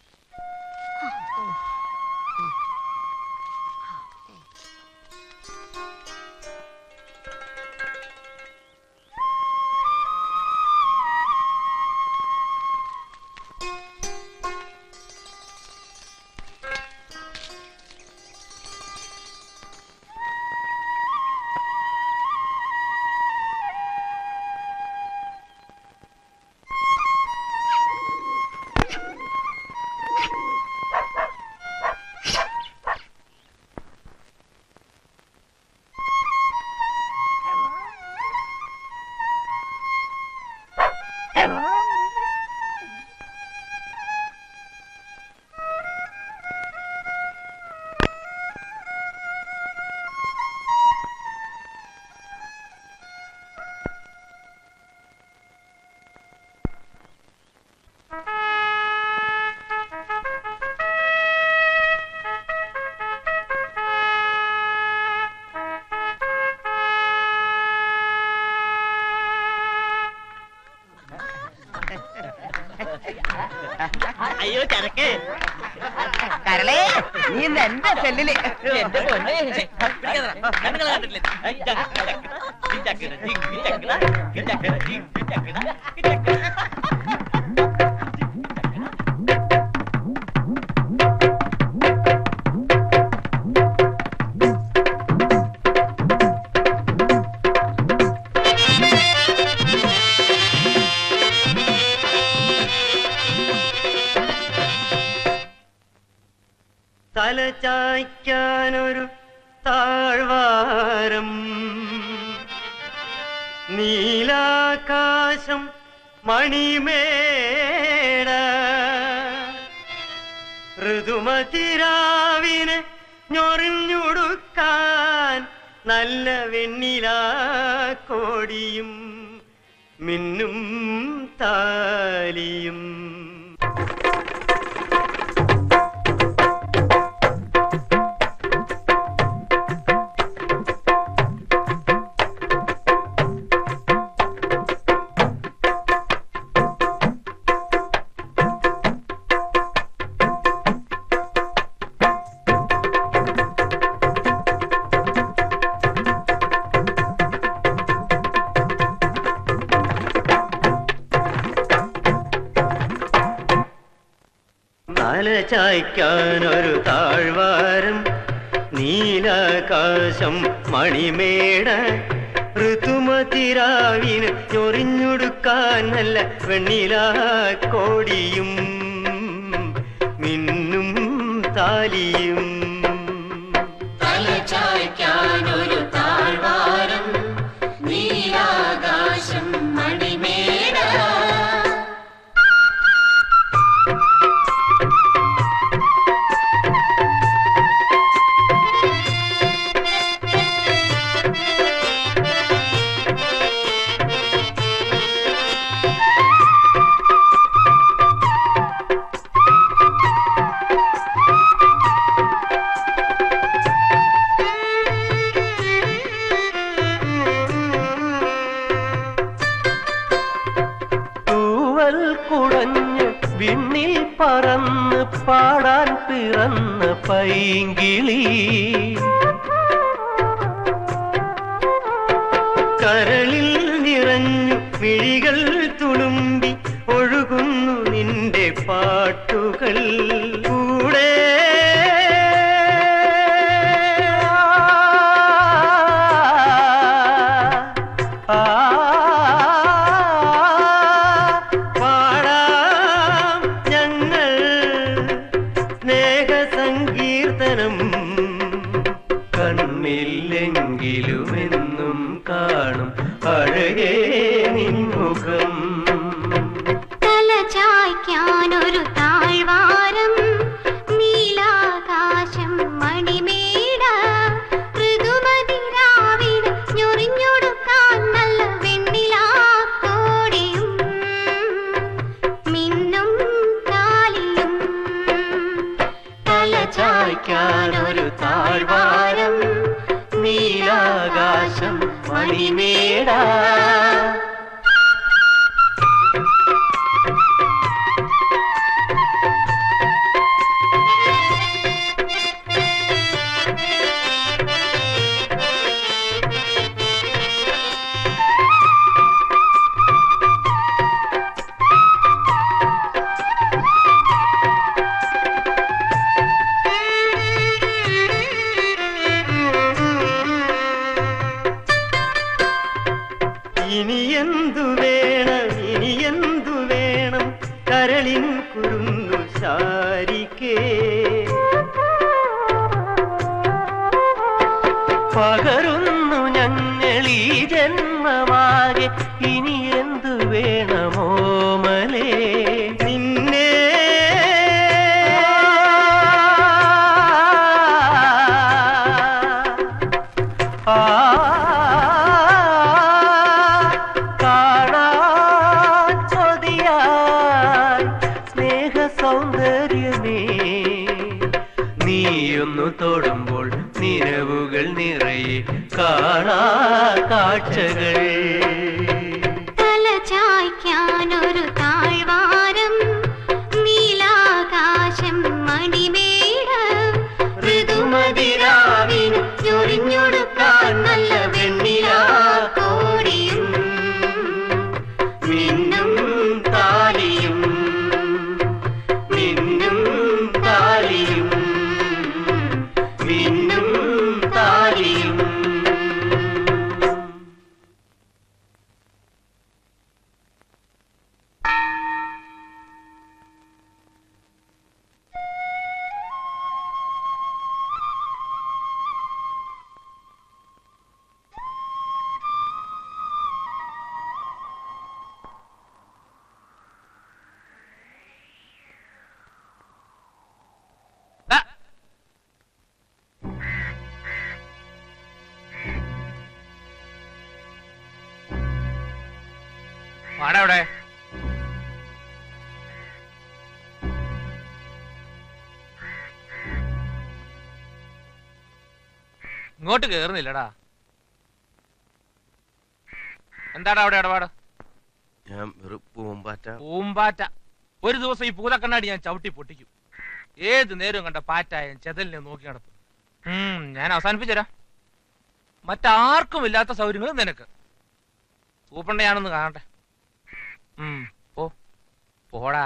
അയ്യോ ചരക്ക് കരളേ, നീ ഇന്ന് എന്റെ സെല്ലില് എന്റെ പൊന്നെ കണ്ടിട്ടില്ലേ? തലചായ്ക്കാനൊരു താഴ്വാരം, നീലാകാശം മണിമേട, ഋതുമതിരാവിനെ ഞൊറിഞ്ഞുടുക്കാൻ നല്ല വെണ്ണിലാക്കോടിയും മിന്നും താലിയും. തലചായ്ക്കാനൊരു താഴ്വാരം, നീലാകാശം മണിമേട, ഋതുമതിരാവിന് ഞൊറിഞ്ഞുടുക്കാൻ നല്ല വെണ്ണിലാക്കോടിയും മിന്നും താലിയും. തലചായ്ക്കാനൊരു താഴ്വാരം, നീലാകാശം മണിമേട. കുടഞ്ഞ് വിണ്ണിൽ പറന്ന് പാടാൻ പിറന്ന പൈങ്കിളി, കരളിൽ നിറഞ്ഞു മിഴികൾ തുളുമ്പി ഒഴുകുന്നു നിന്റെ പാട്ടുകൾ. സ്നേഹസങ്കീർത്തനം കണ്ണില്ലെങ്കിലുമെന്നും കാണും അഴകേ നിൻമുഖം. തലചായ്ക്കാനൊരു താഴ്വാരം നീലാകാശം മണിമേട ഋതുമതിരാവിൽ ഞൊറിഞ്ഞൊടുക്കാൻ നല്ല വെണ്ണിലാക്കോടിയും മിന്നും കാലിലും. തലചായ്ക്കാനൊരു താഴ്വാരം നീലാകാശം മണിമേട. ഇനിയെന്തു വേണം കരളിൻ കുരുന്നു ശാരിക്കേ. പകരുന്നു ഞങ്ങളീ ജന്മമാകെ ഇനിയെന്തു വേണമോ മലേ നിന്നെ. നീയൊന്നു തൊടുമ്പോൾ നിലവുകൾ നിറയെ കാണാ കാഴ്ചകൾ. തലചായ്ക്കാനൊരു താഴ്വാരം നീലാകാശം മണിമേട ഋതുമതിരാവിൽ ഞൊറിഞ്ഞൊടുക്കാൻ നല്ല വെണ്ണിലാക്കോടിയും മിന്നും താലിയും മിന്നും താലിയും മിന്നും താലിയും. വാടാ ഇങ്ങോട്ട് കേറുന്നില്ലടാ. എന്താടാ അവിടെ ഇടപാട്? ഞാൻ പൂമ്പാറ്റ. ഒരു ദിവസം ഈ പൂതക്കണ്ണാടി ഞാൻ ചവിട്ടി പൊട്ടിക്കും. ഏത് നേരവും കണ്ട പാറ്റായും ചെതലിനെ നോക്കി നടത്തും. ഞാൻ അവസാനിപ്പിച്ചുതരാം. മറ്റാർക്കും ഇല്ലാത്ത സൗകര്യങ്ങൾ നിനക്ക്. സൂപ്പണ്ടയാണെന്ന് കാണട്ടെ. പോടാ.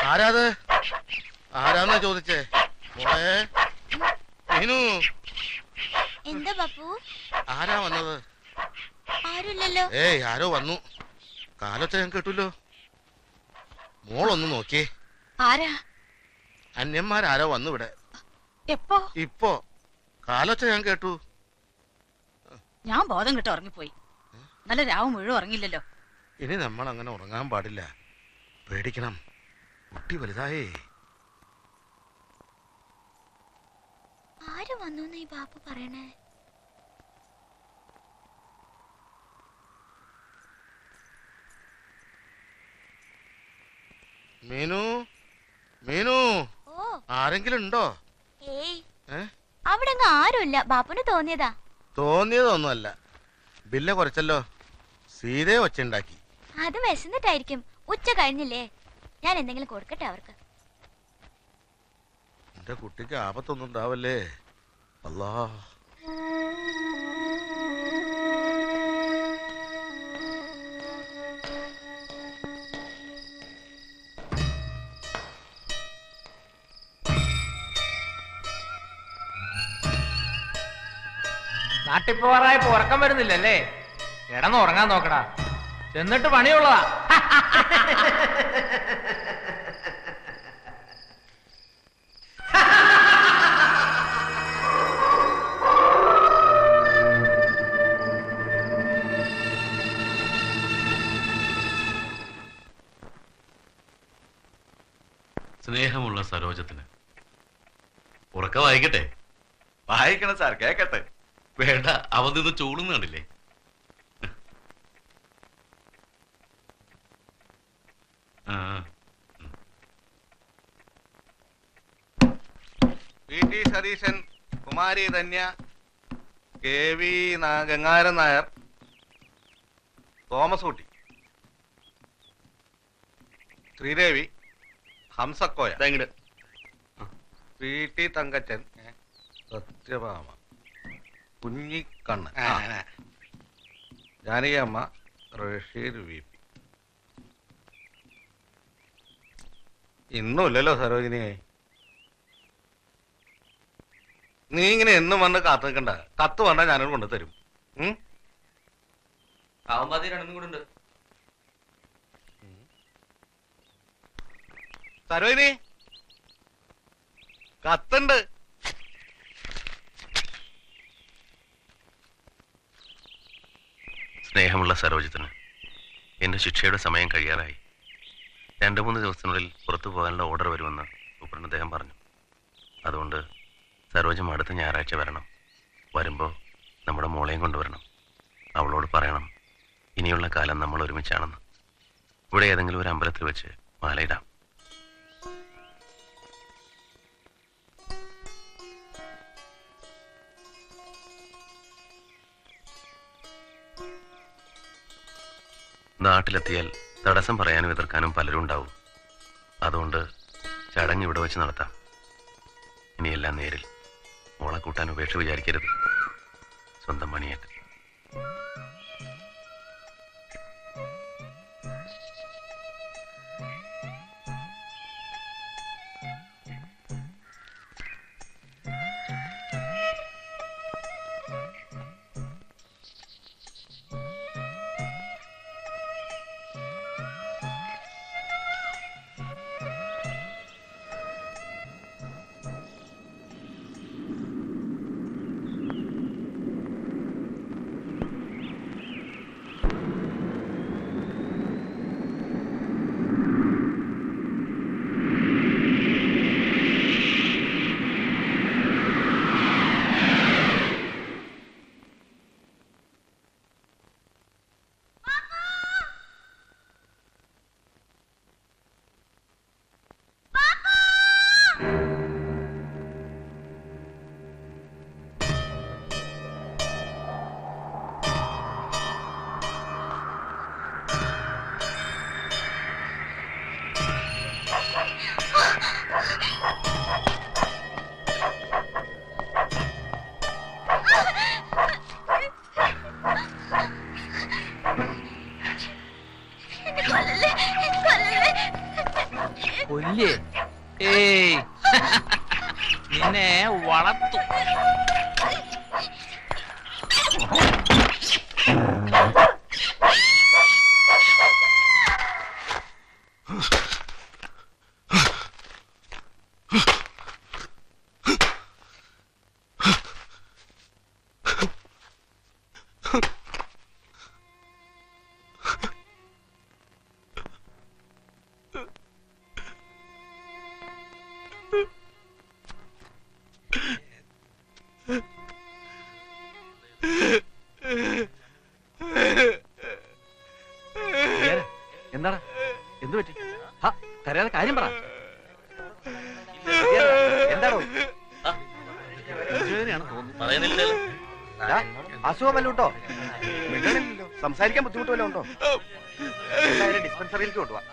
ആരാത്? ആരാന്നാ ചോദിച്ചേ? മോളെ മീനു, എന്താ ബാപ്പു? ആരാ വന്നത്? ആരുമില്ലല്ലോ. ഏയ് ആരോ വന്നു. കാലൊച്ച ഞാൻ കേട്ടല്ലോ. മോളൊന്ന് നോക്കിയേ. ആരാ? അന്യന്മാരാരോ വന്നു ഇവിടെ. എപ്പോ? ഇപ്പോ കാലൊച്ച ഞാൻ കേട്ടു. ഞാൻ ബോധം കിട്ട് ഉറങ്ങിപ്പോയി. നല്ല രാവ് മുഴുവൻ ഉറങ്ങില്ലല്ലോ. ഇനി നമ്മൾ അങ്ങനെ ഉറങ്ങാൻ പാടില്ല. പേടിക്കണം. കുട്ടി വലുതായേ. ആര് വന്നു ഈ ബാപ്പു പറയണേ? മീനു, മീനു, ആരെങ്കിലും ഉണ്ടോ? അവിടെ ആരുമില്ല. ബാപ്പുന് തോന്നിയതാ. തോന്നിയതൊന്നുമല്ല. ബില്ല് കുറച്ചല്ലോ. സീതയെ ഒച്ചുണ്ടാക്കി. അത് വിശന്നിട്ടായിരിക്കും. ഉച്ച കഴിഞ്ഞില്ലേ? ഞാൻ എന്തെങ്കിലും കൊടുക്കട്ടെ അവർക്ക്. എന്റെ കുട്ടിക്ക് ആപത്തൊന്നും ഉണ്ടാവല്ലേ. അല്ലാ. നാട്ടിൽ പോവാറായപ്പോ ഉറക്കം വരുന്നില്ലല്ലേ? കിടന്ന് ഉറങ്ങാൻ നോക്കടാ. ചെന്നിട്ട് പണിയുള്ളതാ. സ്നേഹമുള്ള സരോജത്തിന് ഉറക്കം വായിക്കട്ടെ? വായിക്കണം സാർ, കേക്കട്ടെ. വേണ്ട, അവൻ നിന്ന് ചൂടുന്ന കണ്ടില്ലേ? P T Satheesan, Kumari Dhanya, K V Gangaran Nair, Thomas Kutty, Sreedevi, Hamsakoya, P T Thankachan, Sathyabhama, Kunhikkannu, Janakiyamma, Rasheed V P. ഇന്നുമില്ലല്ലോ സരോജിനി. നീ ഇങ്ങനെ എന്നും വന്ന് കാത്തു നിൽക്കണ്ട. കത്ത് വന്നാ ഞാനോട് കൊണ്ടു തരും. സരോജിനി, കത്തുണ്ട്. സ്നേഹമുള്ള സരോജത്തിന് എന്റെ ശിക്ഷയുടെ സമയം കഴിയാറായി. 2-3 ദിവസത്തിനുള്ളിൽ പുറത്തു പോകാനുള്ള ഓർഡർ വരുമെന്ന് സൂപ്രണ്ട് അദ്ദേഹം പറഞ്ഞു. അതുകൊണ്ട് സരോജം അടുത്ത ഞായറാഴ്ച വരണം. വരുമ്പോൾ നമ്മുടെ മോളെയും കൊണ്ടുവരണം. അവളോട് പറയണം ഇനിയുള്ള കാലം നമ്മൾ ഒരുമിച്ചാണെന്ന്. ഇവിടെ ഏതെങ്കിലും ഒരു അമ്പലത്തിൽ വെച്ച് മാലയിടാം. നാട്ടിലെത്തിയാൽ തടസ്സം പറയാനും എതിർക്കാനും പലരും ഉണ്ടാവും. അതുകൊണ്ട് ചടങ്ങ് ഇവിടെ വെച്ച് നടത്താം. ഇനിയെല്ലാം നേരിൽ. മോളെ കൂട്ടാൻ ഉപേക്ഷ വിചാരിക്കരുത്. സ്വന്തം മണിയേറ്റ്. ഇല്ലേ? ഏയ് നിന്നെ വളർത്തു. എന്താടാ എന്തു പറ്റി? കരയാതെ കാര്യം പറ. എന്താണോ അസുഖം വല്ലതും ഉണ്ടോ? മിണ്ടണില്ലല്ലോ. സംസാരിക്കാൻ ബുദ്ധിമുട്ട് വല്ലതും ഉണ്ടോ? ഡിസ്പെൻസറിയിലേക്ക് കൊണ്ടുപോവാ.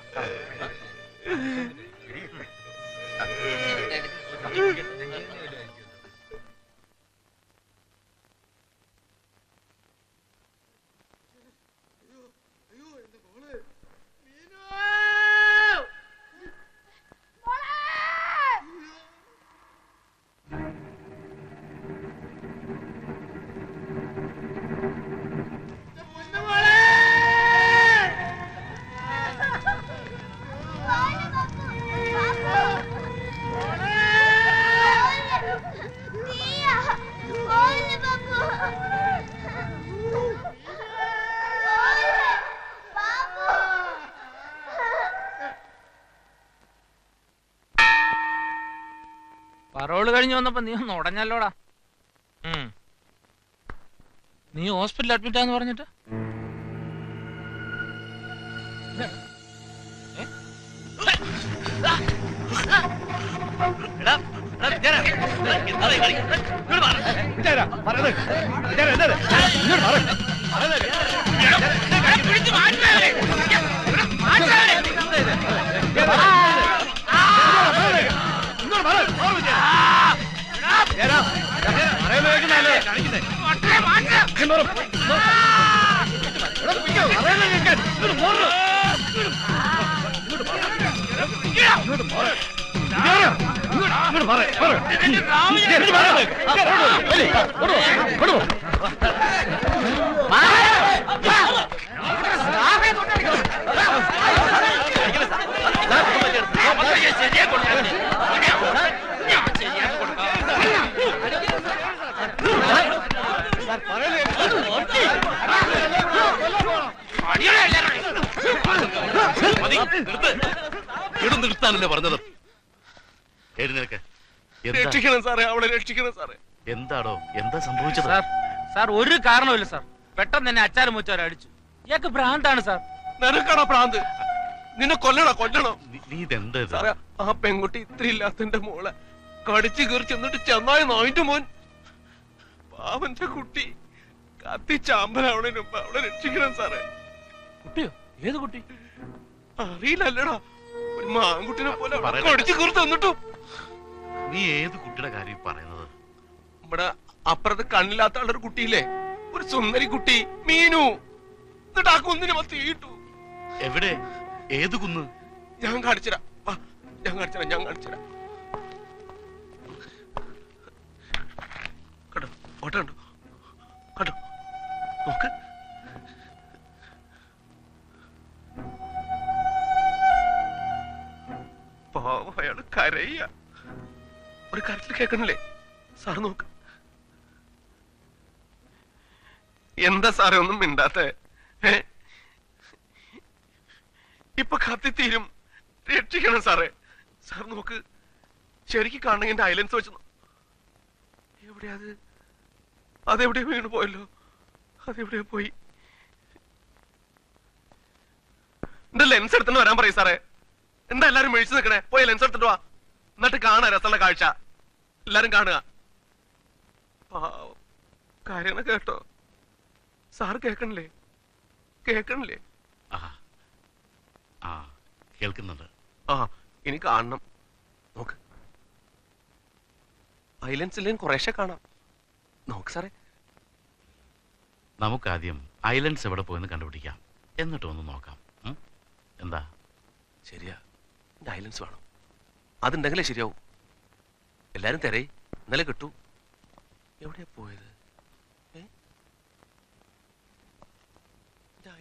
പരോള് കഴിഞ്ഞ് വന്നപ്പോ നീ ഒന്ന് ഉടഞ്ഞല്ലോടാ. നീ ഹോസ്പിറ്റലിൽ അഡ്മിറ്റ് ആന്ന് പറഞ്ഞിട്ട് നിർത്താനല്ലേ പറഞ്ഞത്? രക്ഷിക്കണം സാറേ, അവളെ രക്ഷിക്കണം സാറേ. എന്താടോ, എന്താ സംഭവിച്ചത്? സാർ ഒരു കാരണമില്ല സാർ. പെട്ടെന്ന് തന്നെ അച്ചാരം മുച്ചാരം അടിച്ചു. ഇയാൾക്ക് ഭ്രാന്താണ് സാർ. നിനക്കാണോ ഭ്രാന്ത്? നിന്നെ കൊല്ലണോ? നീ ഇതെന്താ സാറേ, ആ പെൺകുട്ടി ഇത്ര ഇല്ലാത്തന്റെ മോളെ കടിച്ചു കീറി ചെന്നിട്ട് ചെന്നായി നായിന്റെ മോൻ. പാവന്റെ കുട്ടി കത്തിച്ചാമ്പലാവണതിന് മുമ്പ് അവളെ രക്ഷിക്കണം സാറേ. കുട്ടിയോ? ഏത് കുട്ടി? അറിയില്ലല്ലടാ, ഒരു മാൻകുട്ടിനെ പോലെ കടിച്ചു കീറി തന്നിട്ടും. നീ ഏത് കുട്ടിയുടെ കാര്യം പറയുന്നത്? നമ്മുടെ അപ്പുറത്ത് കണ്ണില്ലാത്ത ആളൊരു കുട്ടിയില്ലേ, ഒരു സുന്ദരി കുട്ടി, മീനു. എന്നിട്ട് ആ കുന്നിന് തീയിട്ടു. എവിടെ? ഏത് കുന്ന്? ഞാൻ കാണിച്ചുതരാം. ഞാൻ കാണിച്ചുതരാം. കേട്ടോ, ഫോട്ടോ ഉണ്ടോ? കേട്ടോ, നോക്ക്. പാവം, അയാള് കരയ്യ. ഒരു കരച്ചിൽ കേൾക്കണില്ലേ? സാറ് നോക്ക്. എന്താ സാറേ ഒന്നും മിണ്ടാത്തെ? ഇപ്പൊ കത്തിത്തീരും, രക്ഷിക്കണം സാറേ. സാർ നോക്ക്, ശരിക്കും കാണണമെങ്കിൽ എന്റെ ഐലൻസ് വെച്ച് എവിടെയാ അത്? അതെവിടെയോ വീണ് പോയല്ലോ. അതെവിടെയോ പോയി. എന്റെ ലെൻസ് എടുത്തിട്ട് വരാൻ പറയും സാറേ. എന്താ എല്ലാരും മേടിച്ചു നിൽക്കണേ? പോയി ലെൻസ് എടുത്തിട്ട് വാ, എന്നിട്ട് കാണാ രസമുള്ള കാഴ്ച. എല്ലാരും കാണുക. പാവം, കാര്യങ്ങൾ കേട്ടോ? സാറ് കേൾക്കണില്ലേ? കേൾക്കുന്നുണ്ട്. ഇനി കാണണം. നോക്ക്, ഐലൻഡ്സിലേയും കുറേശ്ശെ കാണാം. നോക്ക് സാറേ. നമുക്കാദ്യം ഐലൻഡ്സ് എവിടെ പോയെന്ന് കണ്ടുപിടിക്കാം, എന്നിട്ട് ഒന്ന് നോക്കാം. എന്താ? ശരിയാ, ഐലൻഡ്സ് വേണം. അതുണ്ടെങ്കിലേ ശരിയാവും. എല്ലാരും തിരയി, ഇന്നലെ കിട്ടൂ. എവിടെയാ പോയത്?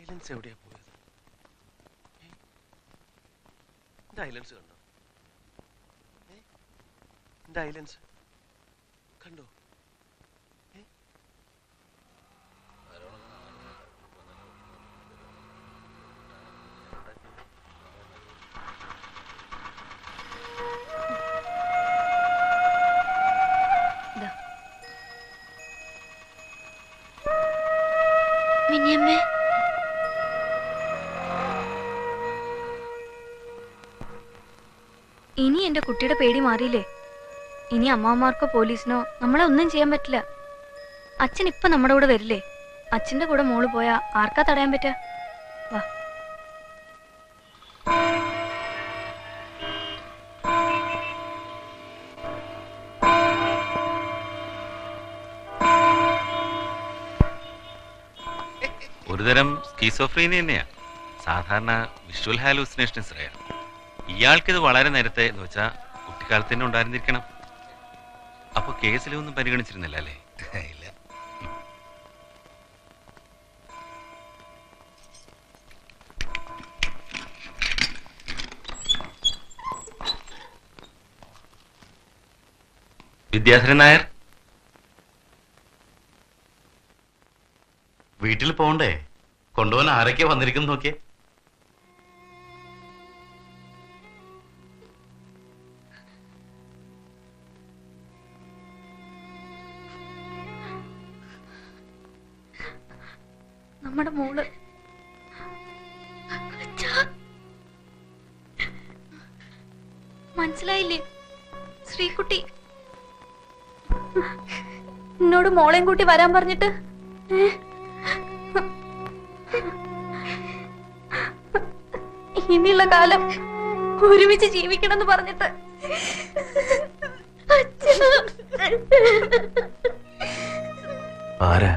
ഐലൻഡ്സ് എവിടെയാ പോയത്? ഐലൻഡ്സ് കണ്ടോ? ഐലൻഡ്സ് കണ്ടോ? മിനിയമ്മേ, ഇനി എന്റെ കുട്ടിയുടെ പേടി മാറിയില്ലേ? ഇനി അമ്മമാർക്കോ പോലീസിനോ നമ്മളെ ഒന്നും ചെയ്യാൻ പറ്റില്ല. അച്ഛൻ ഇപ്പൊ നമ്മുടെ കൂടെ വരില്ലേ? അച്ഛന്റെ കൂടെ മോള് പോയാ ആർക്കാ തടയാൻ പറ്റാ? വാ. ഒരുതരം സ്കീസോഫ്രീനി തന്നെയാ. സാധാരണ വിഷ്വൽ ഹാലൂസിനേഷൻസ് റെയർ. ഇയാൾക്കിത് വളരെ നേരത്തെ എന്ന് വെച്ചാൽ കുട്ടിക്കാലത്ത് തന്നെ ഉണ്ടായിരുന്നിരിക്കണം. അപ്പൊ കേസിലൊന്നും പരിഗണിച്ചിരുന്നില്ല അല്ലേ? ഇല്ല. വിദ്യാധരൻ നായർ, വീട്ടിൽ പോണ്ടേ? കൊണ്ടുപോകാൻ ആരൊക്കെയാ വന്നിരിക്കുന്നു നോക്കിയേ. നമ്മുടെ മോള് മനസ്സിലായില്ലേ? ശ്രീകുട്ടി എന്നോട് മോളെയും കൂട്ടി വരാൻ പറഞ്ഞിട്ട് ഇനിയുള്ള കാലം ഒരുമിച്ച് ജീവിക്കണം എന്ന് പറഞ്ഞിട്ട് ആരാ?